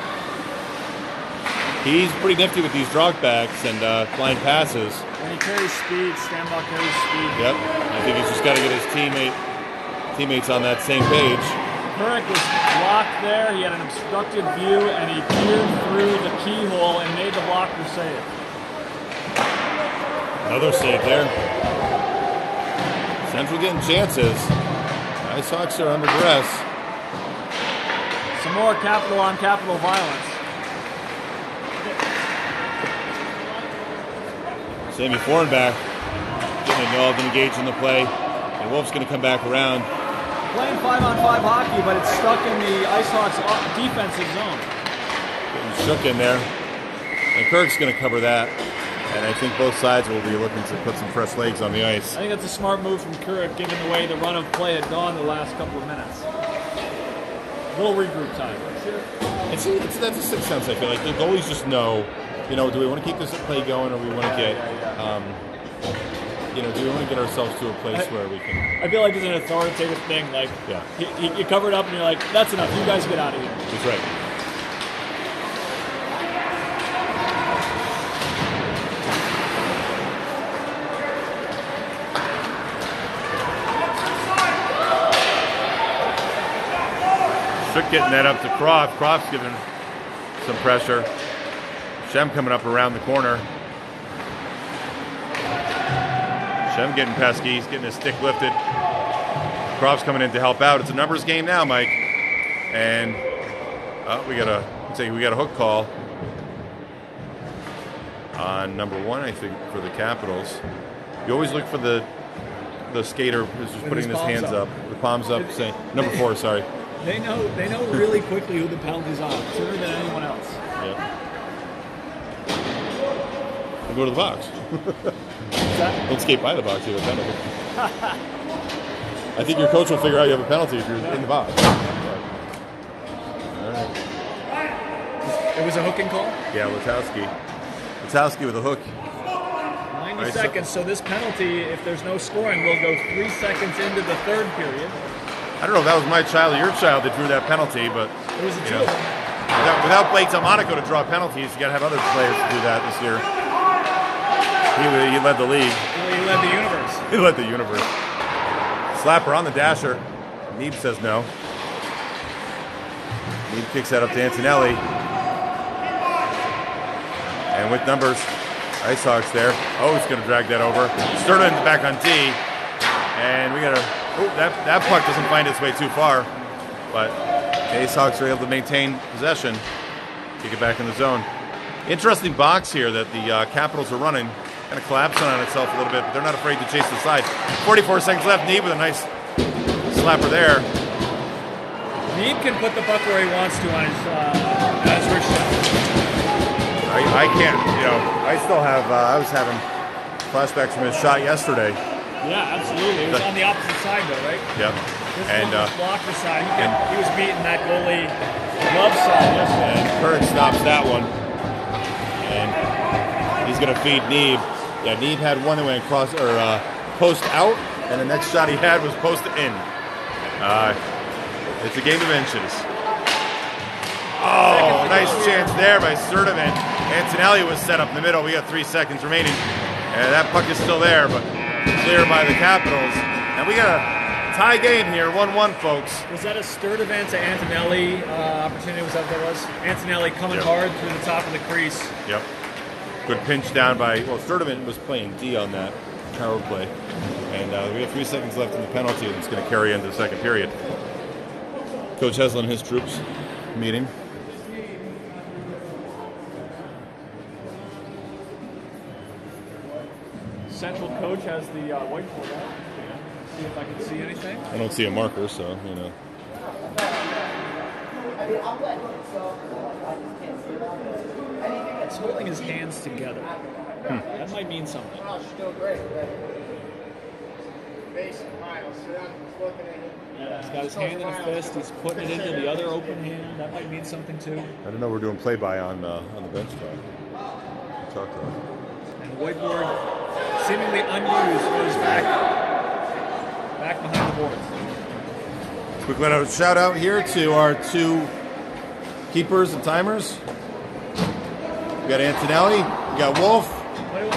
He's pretty nifty with these dragbacks and flying passes. When he carries speed, Stambaugh carries speed. Yep. I think he's just got to get his teammates on that same page. Kurek was blocked there. He had an obstructed view, and he peered through the keyhole and made the blocker save. Another save there. Central getting chances. Icehawks are under duress. Some more capital on capital violence. Sammy Fornback getting involved and engaged in the play. And Wolf's going to come back around. Playing 5-on-5 hockey, but it's stuck in the Icehawks defensive zone. Getting shook in there. And Kirk's going to cover that. And I think both sides will be looking to put some fresh legs on the ice. I think that's a smart move from Kurek, given the way the run of play had gone the last couple of minutes. A little regroup time. That's a sixth sense, I feel like. The goalies just know, do we want to keep this play going, or we want to get, do we want to get ourselves to a place where we can... I feel like it's an authoritative thing. Like, yeah. You cover it up and you're like, that's enough. You guys get out of here. That's right. Strick getting that up to Croft. Croft's giving some pressure. Shem coming up around the corner. Shem getting pesky. He's getting his stick lifted. Croft's coming in to help out. It's a numbers game now, Mike. And we got a hook call on number 1, I think, for the Capitals. You always look for the skater who's just putting his hands up, the palms up, saying number 4. Sorry. They know really quickly who the penalty's on, sooner than anyone else. Yeah. And go to the box. Don't skate by the box. You have a penalty. I think your coach will figure out you have a penalty if you're in the box. All right. It was a hooking call? Yeah, Letowski with a hook. 90 seconds, so this penalty, if there's no scoring, will go 3 seconds into the third period. I don't know if that was my child or your child that drew that penalty, but it was a two. Without Blake Delmonico to draw penalties, you got to have other players to do that this year. He led the league. He led the universe. He led the universe. Slapper on the dasher. Neeb says no. Neeb kicks that up to Antonelli. And with numbers, Icehawks there. Oh, he's going to drag that over. Sturtevant's back on D. And we got to... Oh, that puck doesn't find its way too far. But the Icehawks are able to maintain possession. Kick it back in the zone. Interesting box here that the Capitals are running. Kind of collapsing on itself a little bit, but they're not afraid to chase the side. 44 seconds left. Neeb with a nice slapper there. Neeb can put the puck where he wants to on his wrist shot. I can't, I still have, I was having flashbacks from his shot yesterday. Yeah, absolutely. It was on the opposite side, though, right? Yep. This one was blocker side. He was beating that goalie glove side yesterday. And Kurt stops that one. And he's going to feed Neeb. Yeah, Neeb had one that went across, or post out, and the next shot he had was post in. It's a game of inches. Oh, nice chance there by Sturtevant. Antonelli was set up in the middle. We got 3 seconds remaining. And that puck is still there, but clear by the Capitals. And we got a tie game here, 1-1, folks. Was that a Sturtevant to Antonelli opportunity? Was that what that was? Antonelli coming hard through the top of the crease. Yep. Good pinch down by, Sturtevant was playing D on that power play. And we have 3 seconds left in the penalty, and it's going to carry into the second period. Coach Hesler and his troops meeting. Central coach has the whiteboard out. See if I can see anything. I don't see a marker, so, It's holding his hands together. That might mean something. He's got his hand in a fist. He's putting it into the other open hand. That might mean something too. I don't know. We're doing play-by on the bench talk. Talk to him. And the whiteboard, seemingly unused, goes back behind the boards. Quick little shout out here to our 2 keepers and timers. We got Antonelli. We got Wolf.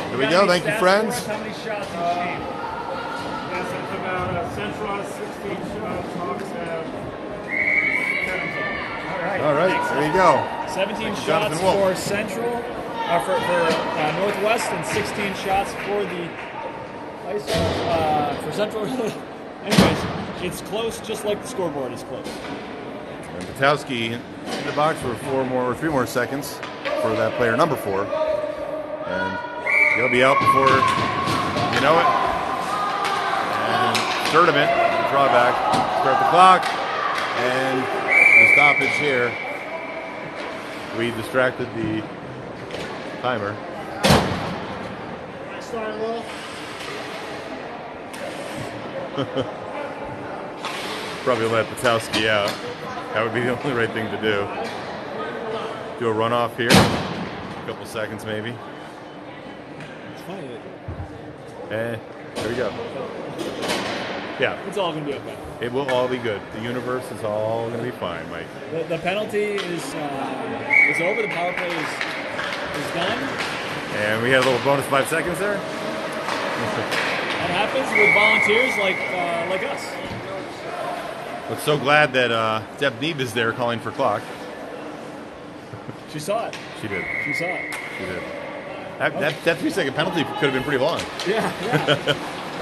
Here we go. Thank you, friends. How many shots each team? Yes, it's about Central has 16 shots, Hawks have 17. All right, there you go. 17 shots for Central, for Northwest, and 16 shots for the Icehawks for Central. Anyways, it's close, just like the scoreboard is close. And Butowski in the box for 3 more seconds for that player number 4, and he'll be out before you know it. And Sturtevant, drawback, start the clock, and the stoppage here. We distracted the timer. Probably let Butowski out. That would be the only right thing to do. Do a runoff here. A couple seconds maybe. It's funny. There we go. Yeah. It's all going to be okay. It will all be good. The universe is all going to be fine, Mike. The penalty is over. The power play is done. And we had a little bonus 5 seconds there. That happens with volunteers like us. But so glad that Deb Neeb is there calling for clock. She saw it. She did. She saw it. She did. That 3-second penalty could have been pretty long. Yeah.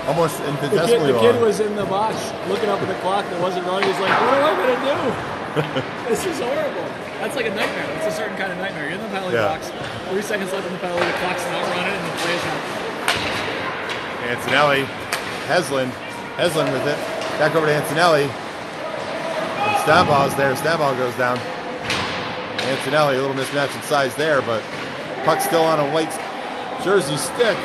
Almost infinitesimally the long. kid was in the box looking up at the clock that wasn't running. He's like, what am I going to do? This is horrible. That's like a nightmare. That's a certain kind of nightmare. You're in the penalty box. 3 seconds left in the penalty. The clock's not running, and the play is happening. Antonelli, Heslin with it. Back over to Antonelli. And Staball's there. Staball goes down. Antonelli, a little mismatch in size there, but puck's still on a white jersey stick.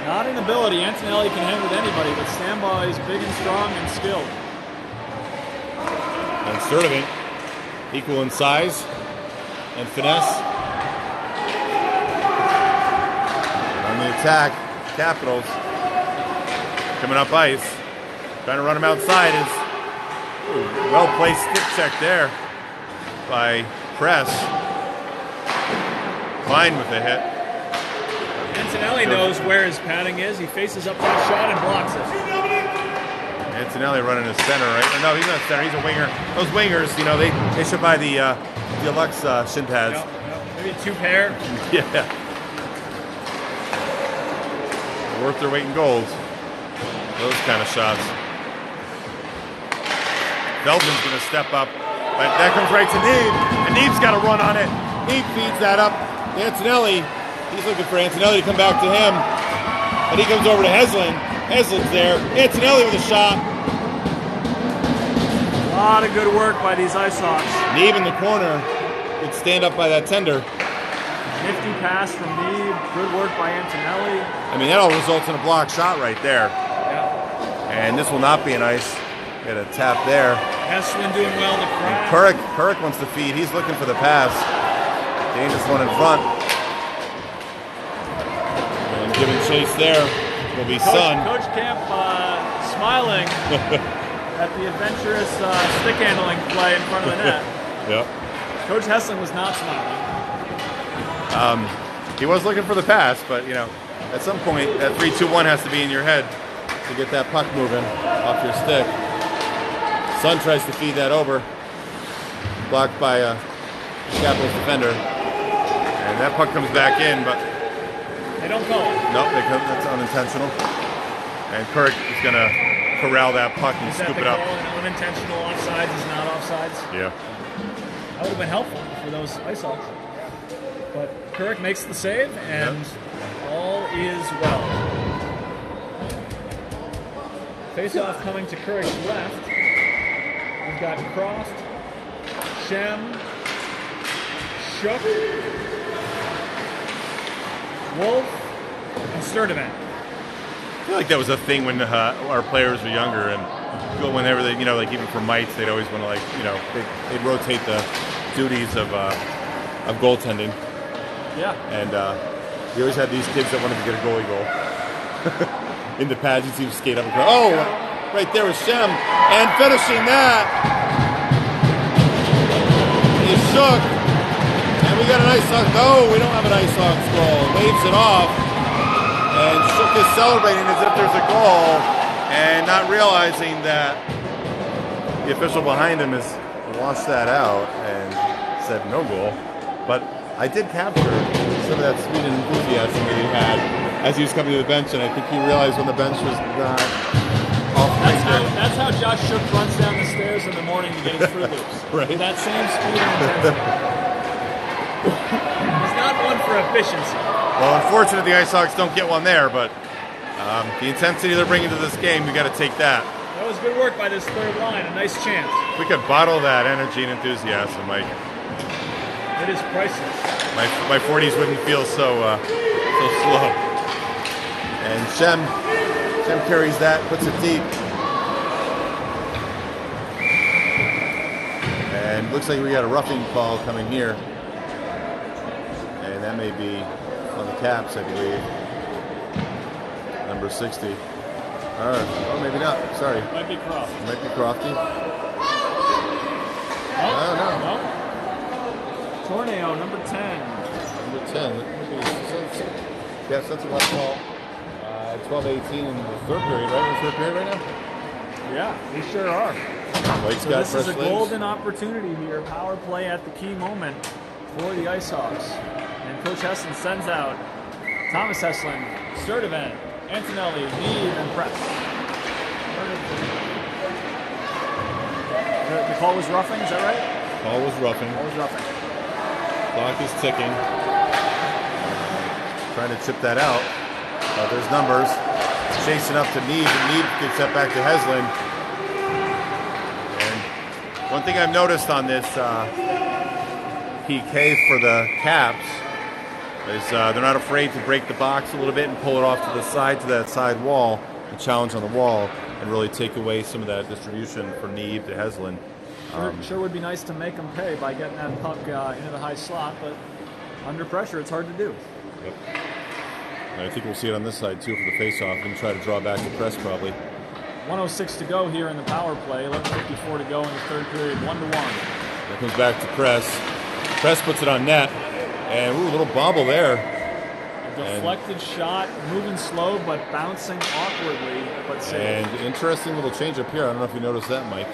Not in ability. Antonelli can hang with anybody, but Stambaugh is big and strong and skilled. And Sturdivant, equal in size and finesse. And on the attack, Capitals coming up ice. Trying to run him outside is well-placed stick check there by Press. Klein with the hit. Antonelli knows where his padding is. He faces up that shot and blocks it. Antonelli running his center, right? No, he's not center. He's a winger. Those wingers, you know, they should buy the deluxe shin pads. Yep. Maybe 2 pair. Yeah. Worth their weight in gold. Those kind of shots. Feldman's going to step up. But that comes right to Neeb. And Neeb's got to run on it. Neeb feeds that up. Antonelli. He's looking for Antonelli to come back to him. But he comes over to Heslin. Heslin's there. Antonelli with a shot. A lot of good work by these Icehawks. Neeb in the corner. Good stand up by that tender. Nifty pass from Neeb. Good work by Antonelli. I mean, that all results in a block shot right there. Yeah. And this will not be an ice. Get a tap there. Heslin doing well to crack. Kurek wants to feed. He's looking for the pass. Dangerous one in front. And giving chase there will be Sun. Coach Camp smiling at the adventurous stick handling play in front of the net. Yep. Coach Heslin was not smiling. He was looking for the pass, but you know, at some point that 3-2-1 has to be in your head to get that puck moving off your stick. Sun tries to feed that over, blocked by a Capitals defender, and that puck comes back in, but they don't call it. Nope, that's unintentional. And Kirk is going to corral that puck and scoop it up. Unintentional offsides is not offsides. Yeah. That would have been helpful for those Icehawks. But Kirk makes the save, and all is well. Face-off coming to Kirk's left. We've got Croft, Shem, Shook, Wolf, and Sturdivant. I feel like that was a thing when our players were younger, and whenever they, you know, like even for mites, they'd always want to, like, you know, they'd rotate the duties of goaltending. Yeah. And you always had these kids that wanted to get a goalie goal. In the pads, you see them skate up and go, oh, right there was Shem. And finishing that is Shook. And we got an Icehawks. No, we don't have an Icehawks goal. Waves it off. And Shook is celebrating as if there's a goal. And not realizing that the official behind him has washed that out and said no goal. But I did capture some of that sweet enthusiasm that he had as he was coming to the bench, and I think he realized when the bench was not off. That's how Josh Shook runs down the stairs in the morning to get his Fruit Loops. Right. With that same speed and intensity. He's not one for efficiency. Well, unfortunately, the Icehawks don't get one there, but the intensity they're bringing to this game, we got to take that. That was good work by this third line. A nice chance. We could bottle that energy and enthusiasm, Mike. It is priceless. My 40s wouldn't feel so slow. And Shem carries that, puts it deep. And looks like we got a roughing call coming here. And that may be on the Caps, I believe. Number 60. Oh, maybe not. Sorry. Might be Croft. Might be Crofty. Oh, no. Torneo, number 10. Number 10. Yes, that's a left call. 12-18 in the third period, right? In the third period right now? Yeah, they sure are. Blake's So got this is fresh a legs. golden opportunity here. Power play at the key moment for the Icehawks. And Coach Heslin sends out Thomas Heslin, Sturdivant, Antonelli, Meade, and Press. The call was roughing, is that right? Ball was roughing. Call was roughing. Clock is ticking. Trying to chip that out. There's numbers. Chasing up to Meade, and Meade gets that back to Heslin. And one thing I've noticed on this PK for the Caps is they're not afraid to break the box a little bit and pull it off to the side, to that side wall, the challenge on the wall, and really take away some of that distribution from Meade to Heslin. Sure would be nice to make them pay by getting that puck into the high slot, but under pressure, it's hard to do. Yep. And I think we'll see it on this side too for the face-off. Going to try to draw back the press probably. 1:06 to go here in the power play. 11:54 to go in the third period. 1-1. That comes back to Press. Press puts it on net, and ooh, a little bobble there. A deflected shot, moving slow but bouncing awkwardly, but safe. And interesting little change up here. I don't know if you noticed that, Mike.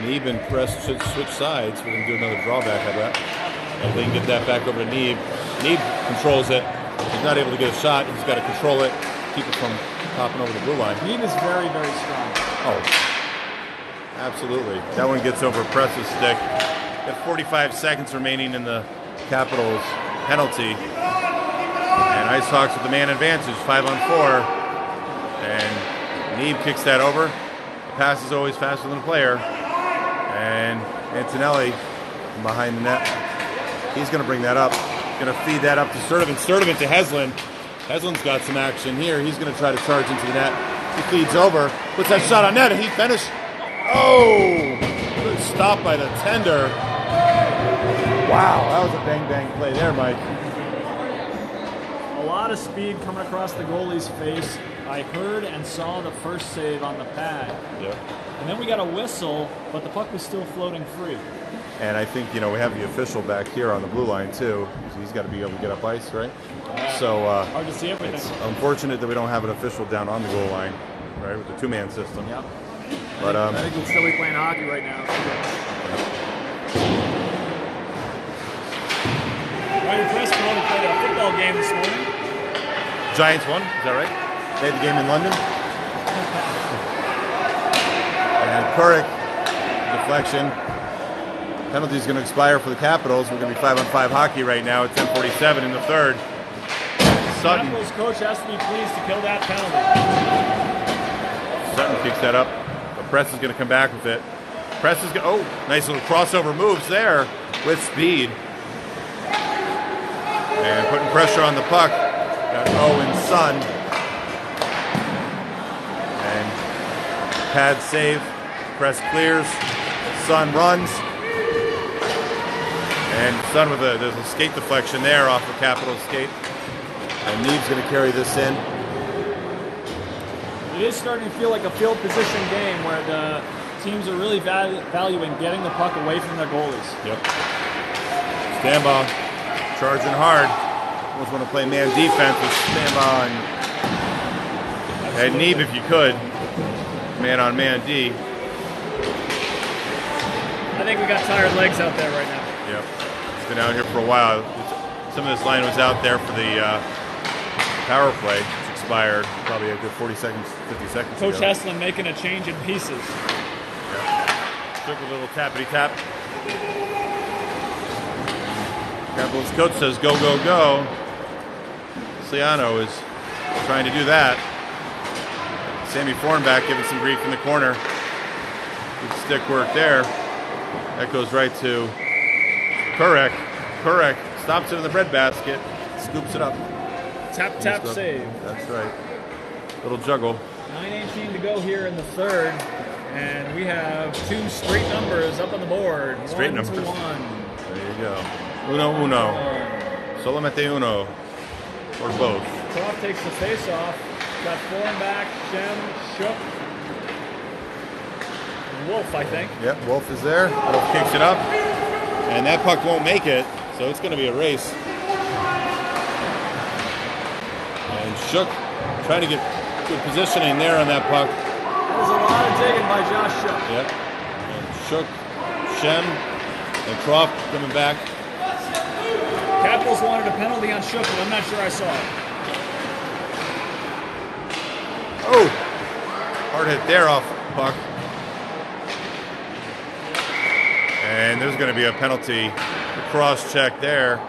Neeb and Press should switch sides. We're going to do another drawback, I bet. And they can get that back over to Neeb. Neeb controls it. He's not able to get a shot. He's got to control it, keep it from popping over the blue line. Neeb is very, very strong. Oh, absolutely. That one gets over Press's stick. Got 45 seconds remaining in the Capitals penalty. And Icehawks with the man advantage, 5-on-4. And Neeb kicks that over. The pass is always faster than the player. And Antonelli from behind the net. He's going to bring that up. Going to feed that up to Sturdivant. Sturdivant to Heslin. Heslin's got some action here. He's going to try to charge into the net. He feeds over. Puts that shot on net, and he finished. Oh! Good stop by the tender. Wow, that was a bang-bang play there, Mike. A lot of speed coming across the goalie's face. I heard and saw the first save on the pad. Yeah. And then we got a whistle, but the puck was still floating free. And I think, we have the official back here on the blue line, too. So he's got to be able to get up ice, right? So hard to see everything. It's unfortunate that we don't have an official down on the goal line, right, with the two-man system. Yep. But I think we'd still be playing hockey right now. Ryan Press played a football game this morning. Giants won, is that right? They had the game in London. And Kurek, deflection. Penalty is going to expire for the Capitals. We're going to be 5-on-5 hockey right now at 10:47 in the third. Sutton. Capitals coach has to be pleased to kill that penalty. Sutton kicks that up. But Press is going to come back with it. Press is going. Oh, nice little crossover moves there with speed. And putting pressure on the puck. Got Owen Sun. And pad save. Press clears. Sun runs. And Sun with there's a skate deflection there off the Capitol skate. And Neeb's going to carry this in. It is starting to feel like a field position game where the teams are really valuing getting the puck away from their goalies. Yep. Stambaugh charging hard. Almost want to play man defense with Stambaugh and Neeb if you could. Man on man D. I think we got tired legs out there right now. Yep. It's been out here for a while. Some of this line was out there for the power play. It's expired probably a good 40 seconds, 50 seconds Coach ago. Heslin making a change in pieces. Yep. Took a little tappity tap. Capitals coach says go, go, go. Ciano is trying to do that. Sammy Fornback giving some grief in the corner. Good stick work there. That goes right to Kurek. Kurek stops it in the breadbasket, scoops it up. Tap, tap, save. That's right. Little juggle. 9:18 to go here in the third. And we have two straight numbers up on the board. Straight 1 numbers. to 1. There you go. Uno, uno. Solamente uno. Or both. Croft takes the face off. Got Fornback, Shem, Shook, and Wolf, I think. Yep, Wolf is there. Wolf kicks it up. And that puck won't make it, so it's going to be a race. And Shook trying to get good positioning there on that puck. That was a lot of digging by Josh Shook. Yep. Shook, Shem, and Croft coming back. Capitals wanted a penalty on Shook, but I'm not sure I saw it. Oh, hard hit there off puck. And there's going to be a penalty, cross check there,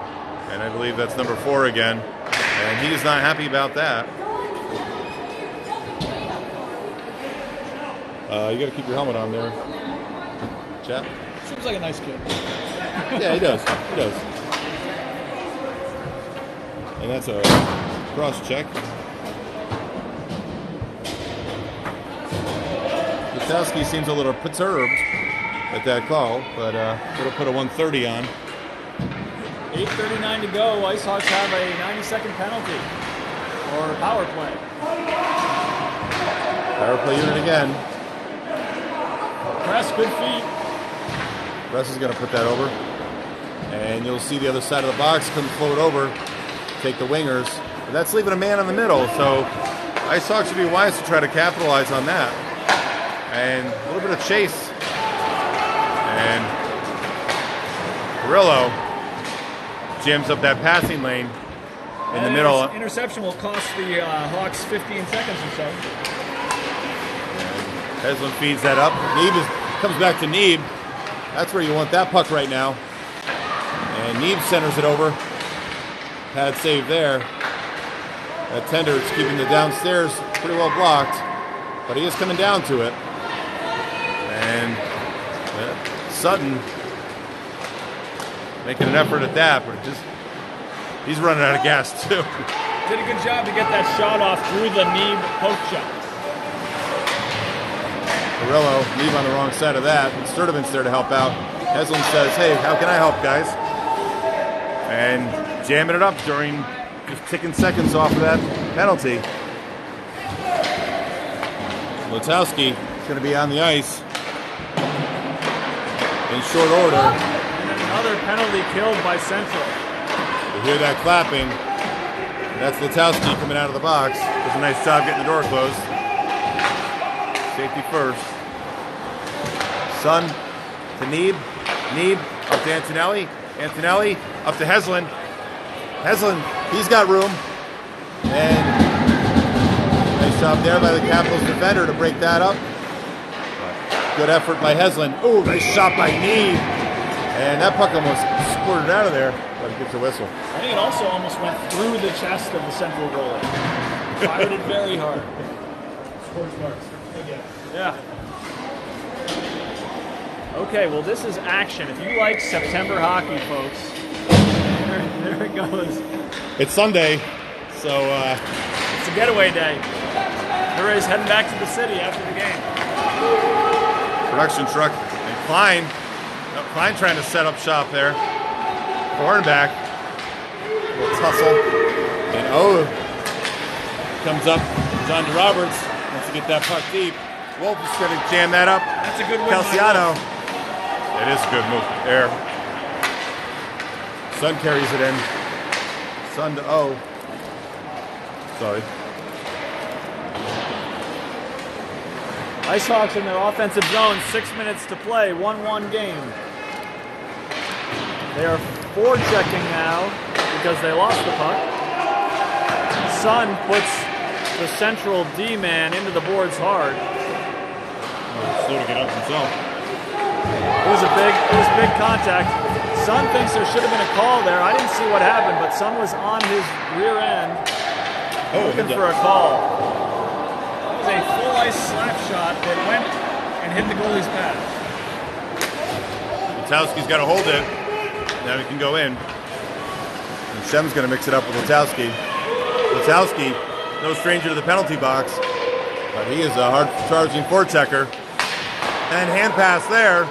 and I believe that's number 4 again. And he is not happy about that. You got to keep your helmet on there, chap. Seems like a nice kid. Yeah, he does. He does. And that's a cross check. Wachowski seems a little perturbed at that call, but it'll put a 130 on. 8:39 to go. Icehawks have a 90-second penalty or power play. Power play unit again. Press, good feet. Press is going to put that over. And you'll see the other side of the box come float over, take the wingers. But that's leaving a man in the middle, so Icehawks should be wise to try to capitalize on that. And a little bit of chase. And Perillo jams up that passing lane in the middle. Interception will cost the Hawks 15 seconds or so. Heslin feeds that up. Comes back to Neeb. That's where you want that puck right now. And Neeb centers it over. Pad save there. That tender is keeping the downstairs pretty well blocked, but he is coming down to it. And Sutton making an effort at that, but he's running out of gas too. Did a good job to get that shot off through the Neeb poke shot. Perillo, Neeb on the wrong side of that. Sturdivant's there to help out. Heslin says, hey, how can I help, guys? And jamming it up during just ticking seconds off of that penalty. Lutowski is going to be on the ice in short order. And another penalty killed by Central. You hear that clapping. That's Lutowski coming out of the box. Does a nice job getting the door closed. Safety first. Sun to Neeb. Neeb up to Antonelli. Antonelli up to Heslin. Heslin, he's got room. And nice job there by the Capitals defender to break that up. Good effort by Heslin. Oh, nice shot by Neeb. And that puck almost squirted out of there, but it gets a whistle. I think it also almost went through the chest of the Central goalie. Fired it very hard. Sports marks. Yeah. Okay, well, this is action. If you like September hockey, folks, there it goes. It's Sunday, so It's a getaway day. Everybody's heading back to the city after the game. production truck and Klein trying to set up shop there. Cornerback, little tussle, and comes up. John DeRoberts wants to get that puck deep. Wolf is going to jam that up. That's a good win. Calciano. It is a good move there. Sun carries it in. Sun to O. Sorry. Icehawks in their offensive zone, 6 minutes to play, 1-1 game. They are forechecking now because they lost the puck. Sun puts the Central D-man into the boards hard. Slow to get up himself. It was big contact. Sun thinks there should have been a call there. I didn't see what happened, but Sun was on his rear end looking for a call. It was a full ice slap shot that went and hit the goalie's pad. Lutowski's got to hold it. Now he can go in. And Shem's going to mix it up with Lutowski. Lutowski, no stranger to the penalty box, but he is a hard-charging forechecker. And hand pass there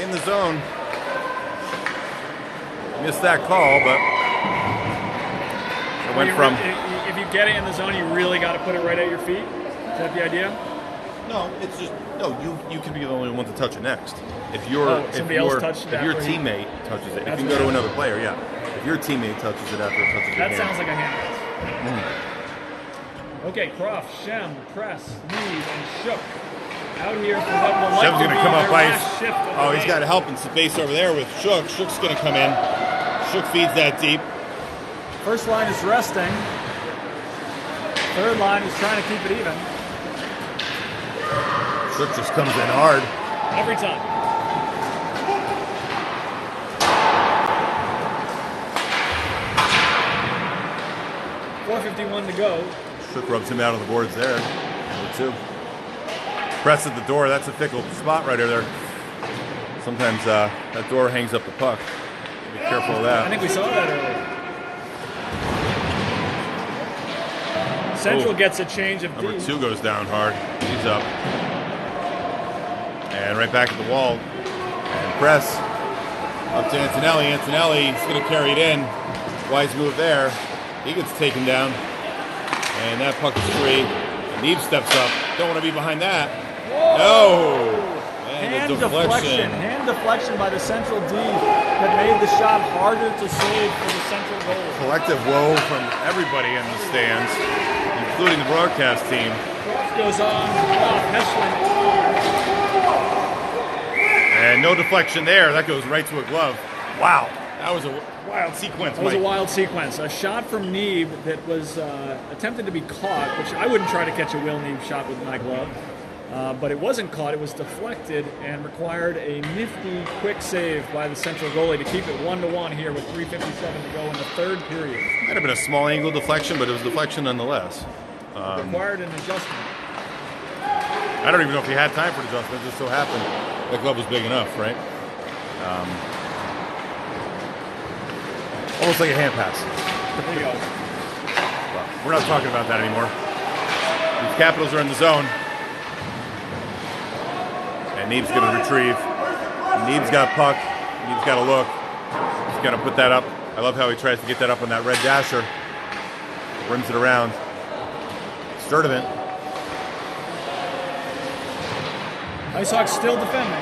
in the zone. Missed that call, but it went from... If you get it in the zone, you really got to put it right at your feet? Is that the idea? No, it's just... No, you can be the only one to touch it next. If your teammate touches it, it can go to another player, yeah. If your teammate touches it after it touches your hand. That sounds like a hand pass. Okay, Croft, Shem, Press, Neeb, and Shook. Out here for what will Shev's likely going to be come their up last ice. shift of the Oh, he's game. got help in space over there with Shook. Shook's going to come in. Shook feeds that deep. First line is resting. Third line is trying to keep it even. Shook just comes in hard. Every time. .451 to go. Shook rubs him out on the boards there. Number 2. Press at the door. That's a fickle spot right there. Sometimes that door hangs up the puck. Be careful of that. I think we saw that earlier. Central gets a change of Number D. 2 goes down hard. He's up. And right back at the wall. And press. Up to Antonelli. Antonelli is going to carry it in. Wise move there. He gets taken down. And that puck is free. And Neeb steps up. Don't want to be behind that. Whoa. No! And Hand a deflection. Hand deflection by the Central D that made the shot harder to save for the Central goal. Collective woe from everybody in the stands, including the broadcast team. Goes on. Heslin. And no deflection there. That goes right to a glove. Wow. That was a wild sequence, That was Mike. a wild sequence. A shot from Neeb that was attempted to be caught, which I wouldn't try to catch a Will Neeb shot with my glove. But it wasn't caught. It was deflected and required a nifty, quick save by the Central goalie to keep it 1-1 here with 3:57 to go in the third period. Might have been a small angle deflection, but it was deflection nonetheless. Required an adjustment. I don't even know if he had time for an adjustment. It just so happened that glove was big enough, right? Almost like a hand pass. There you go. Well, we're not talking about that anymore. These Capitals are in the zone. And Neeb's going to retrieve. Neeb's got puck. Neeb's got to look. He's got to put that up. I love how he tries to get that up on that red dasher. Brings it around. Sturdivant. Icehawks still defending.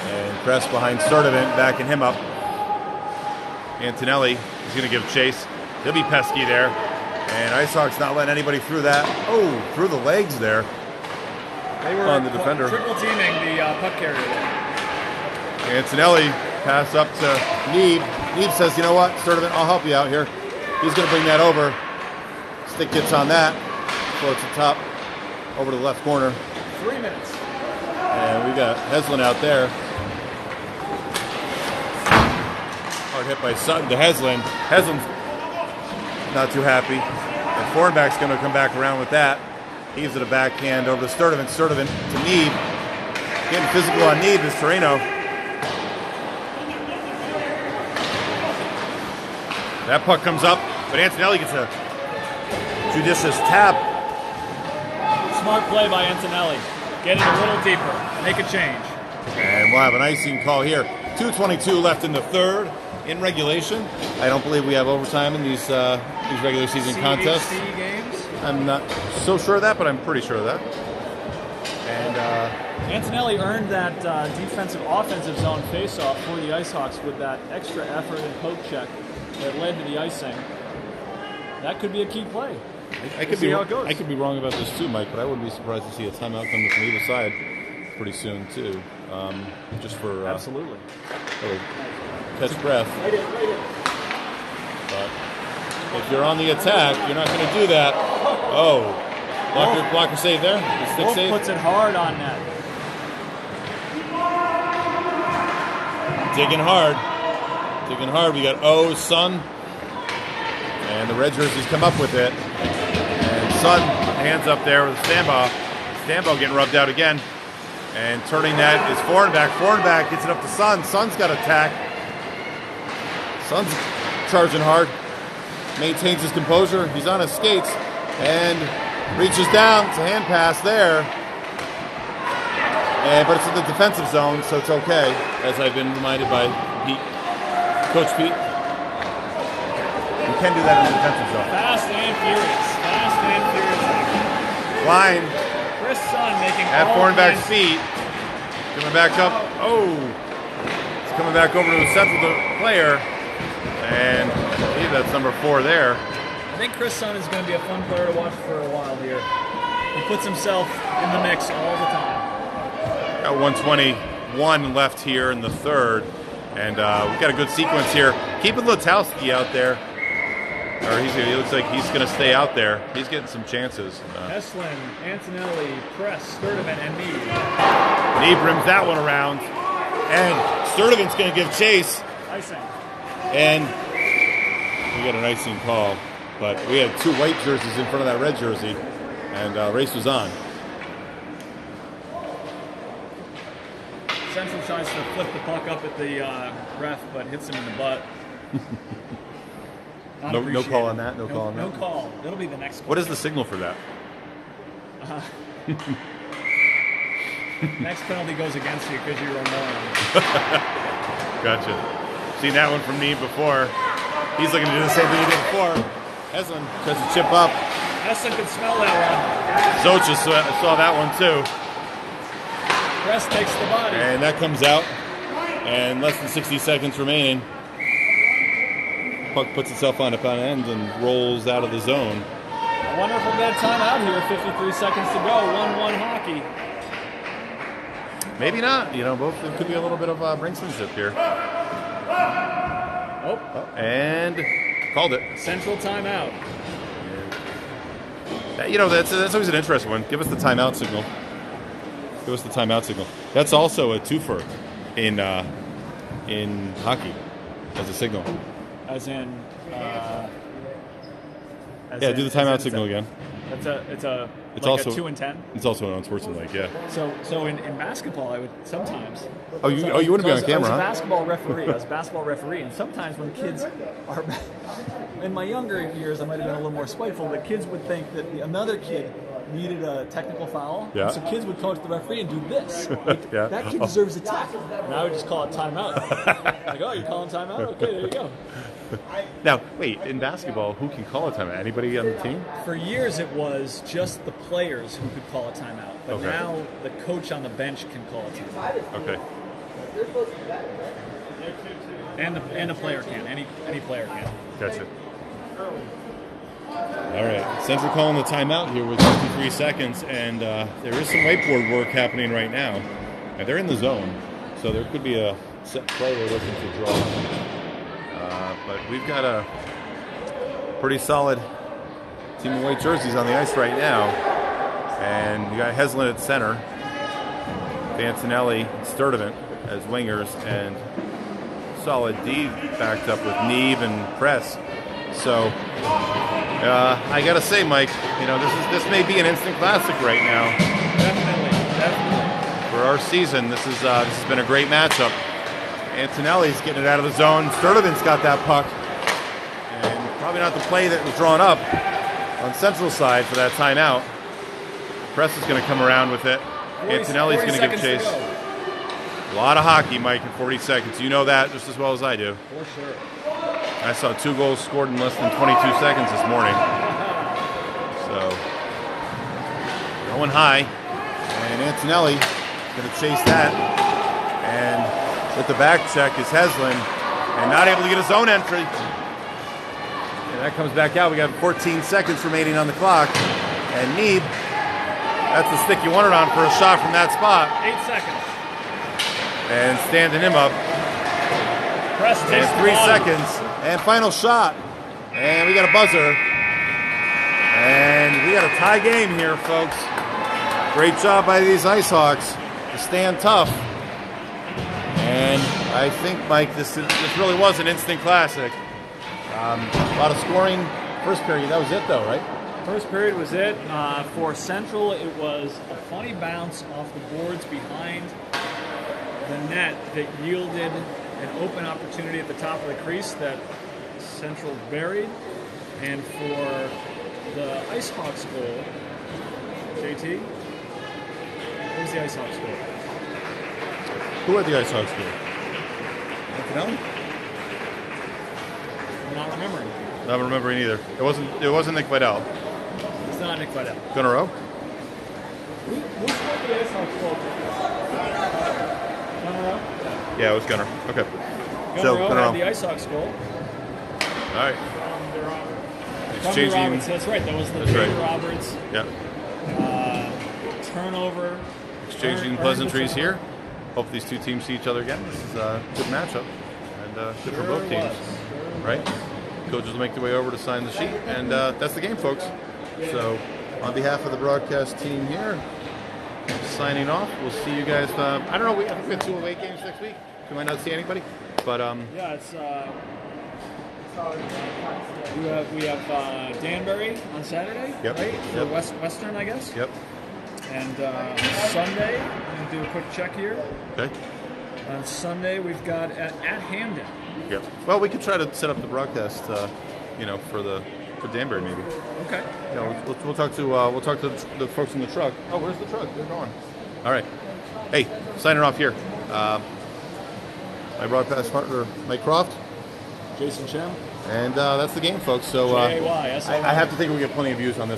And press behind Sturdivant, backing him up. Antonelli is going to give chase. He'll be pesky there. And Icehawks not letting anybody through that. Oh, through the legs there. They were on the defender. triple teaming the puck carrier. Antonelli pass up to Neeb. Neeb says, you know what, Sturdivant, I'll help you out here. He's going to bring that over. Stick gets on that. Floats the top over to the left corner. 3 minutes. And we got Heslin out there. Hard hit by Sutton to Heslin. Heslin's not too happy. And Fornback's going to come back around with that. He gives it a backhand over to Sturdivant. Sturdivant to Neeb. Getting physical on Neeb is Torino. That puck comes up, but Antonelli gets a judicious tap. Smart play by Antonelli. Get it a little deeper. Make a change. And we'll have an icing call here. 2:22 left in the third in regulation. I don't believe we have overtime in these regular season contests. CHC games. I'm not so sure of that, but I'm pretty sure of that. And Antonelli earned that defensive offensive zone faceoff for the Icehawks with that extra effort and poke check that led to the icing. That could be a key play. I could see be how it goes. I could be wrong about this too, Mike, but I wouldn't be surprised to see a timeout coming from either side pretty soon too. Just for Absolutely. catch breath. But if you're on the attack, you're not going to do that. Oh, blocker save there. The stick Wolf save. puts it hard on net. Digging hard. We got Sun. And the red jerseys come up with it. And Sun, hands up there with Stambaugh. Stambaugh getting rubbed out again. And turning that is Fornback. Fornback gets it up to Sun. Sun's got attack. Sun's charging hard. Maintains his composure. He's on his skates. And reaches down. It's a hand pass there. But it's in the defensive zone, so it's okay. As I've been reminded by Pete. Coach Pete. You can do that in the defensive zone. Fast and furious. Line Chris Sun making at all Fornback's kinds- feet. Coming back up. Oh. It's coming back over to the central player. And I believe that's number 4 there. I think Chris Sun is going to be a fun player to watch for a while here. He puts himself in the mix all the time. Got 121 left here in the third. And we've got a good sequence here. Keeping Lutowski out there. Or he looks like he's going to stay out there. He's getting some chances. Heslin, Antonelli, Press, Sturdivant, and Mead. Mead brims that one around. And Sturdivant's going to give chase. Icing. And we got an icing call. But we had 2 white jerseys in front of that red jersey. And race was on. Central tries to flip the puck up at the ref, but hits him in the butt. No call on that? No call on that? No call. That'll be the next one. What is the signal for that? Next penalty goes against you because you're a moron. Gotcha. Seen that one from Neve before. He's looking to do the same thing he did before. Heslin tries to chip up. Heslin could smell that one. Zocha saw that one too. Press takes the body. And that comes out. And less than 60 seconds remaining. Puck puts itself on end and rolls out of the zone. I wonder if we'll get a timeout here. 53 seconds to go. 1-1 hockey. Maybe not. You know, both it could be a little bit of brinksmanship here. Oh. And called it. Central timeout. You know, that's always an interesting one. Give us the timeout signal. Give us the timeout signal. That's also a twofer in hockey as a signal. As in. Do the timeout signal again. It's also a 2 and 10. It's also an unsportsmanlike, yeah. So in basketball, I would sometimes. You wouldn't be on camera, I was a huh? basketball referee. And sometimes when kids are, in my younger years, I might have been a little more spiteful. But kids would think that another kid needed a technical foul. Yeah. So kids would come to the referee and do this. Yeah. That kid deserves a tackle. And I would just call it timeout. Like, oh, you're calling timeout? Okay, there you go. Now, wait, in basketball, who can call a timeout? Anybody on the team? For years, it was just the players who could call a timeout. But now the coach on the bench can call a timeout. Okay. And the player can. Any player can. Gotcha. All right. Central calling the timeout here with 53 seconds, and there is some whiteboard work happening right now. And they're in the zone, so there could be a set play they're looking to draw. But we've got a pretty solid team of white jerseys on the ice right now. And we got Heslin at center, Antonelli, Sturdivant as wingers, and solid D backed up with Neve and Press. So I gotta say, Mike, you know, this may be an instant classic right now. Definitely. For our season, this has been a great matchup. Antonelli's getting it out of the zone. Sturdivant's got that puck. And probably not the play that was drawn up on Central side for that timeout. Press is going to come around with it. Antonelli's going to give chase. A lot of hockey, Mike, in 40 seconds. You know that just as well as I do. For sure. I saw 2 goals scored in less than 22 seconds this morning. So, going high. And Antonelli going to chase that. And with the back check is Heslin, and not able to get his own entry. And that comes back out. We got 14 seconds remaining on the clock. And Neeb, that's the stick you wanted on for a shot from that spot. 8 seconds. And standing him up. Press And 3 seconds. And final shot. And we got a buzzer. And we got a tie game here, folks. Great job by these Icehawks to stand tough. And I think, Mike, this really was an instant classic. A lot of scoring. First period, that was it, though, right? First period was it. For Central, it was a funny bounce off the boards behind the net that yielded an open opportunity at the top of the crease that Central buried. And for the Icehawks goal, JT, what was the Icehawks goal? Who had the Icehawks goal? Antonelli? I'm not remembering. Not remembering either. It wasn't Nick Vidal. It's not Nick Vidal. Gunnar Rowe? Who scored the Icehawks goal? Gunnar Rowe? Yeah, it was Gunnar. Okay. Gunnar Rowe had the Icehawks goal. All right. Roberts, that's right. That was the Roberts. Yeah. Turnover. exchanging pleasantries here. Hope these two teams see each other again. This is a good matchup and good for both teams, right? Coaches will make their way over to sign the sheet, and that's the game, folks. So, on behalf of the broadcast team here, signing off. We'll see you guys. I don't know. I think we have 2 away games next week. We might not see anybody, but yeah, it's. We have Danbury on Saturday, Yep. right? For Yep. Western, I guess. Yep. And Sunday, I'm going to do a quick check here. Okay. On Sunday, we've got at Hamden. Yep. Well, we could try to set up the broadcast, for Danbury maybe. Okay. Yeah, we'll talk to the folks in the truck. Oh, where's the truck? They're gone. All right. Hey, signing off here. My broadcast partner, Mike Croft. Jason Shem. And that's the game, folks. So I have to think we get plenty of views on this.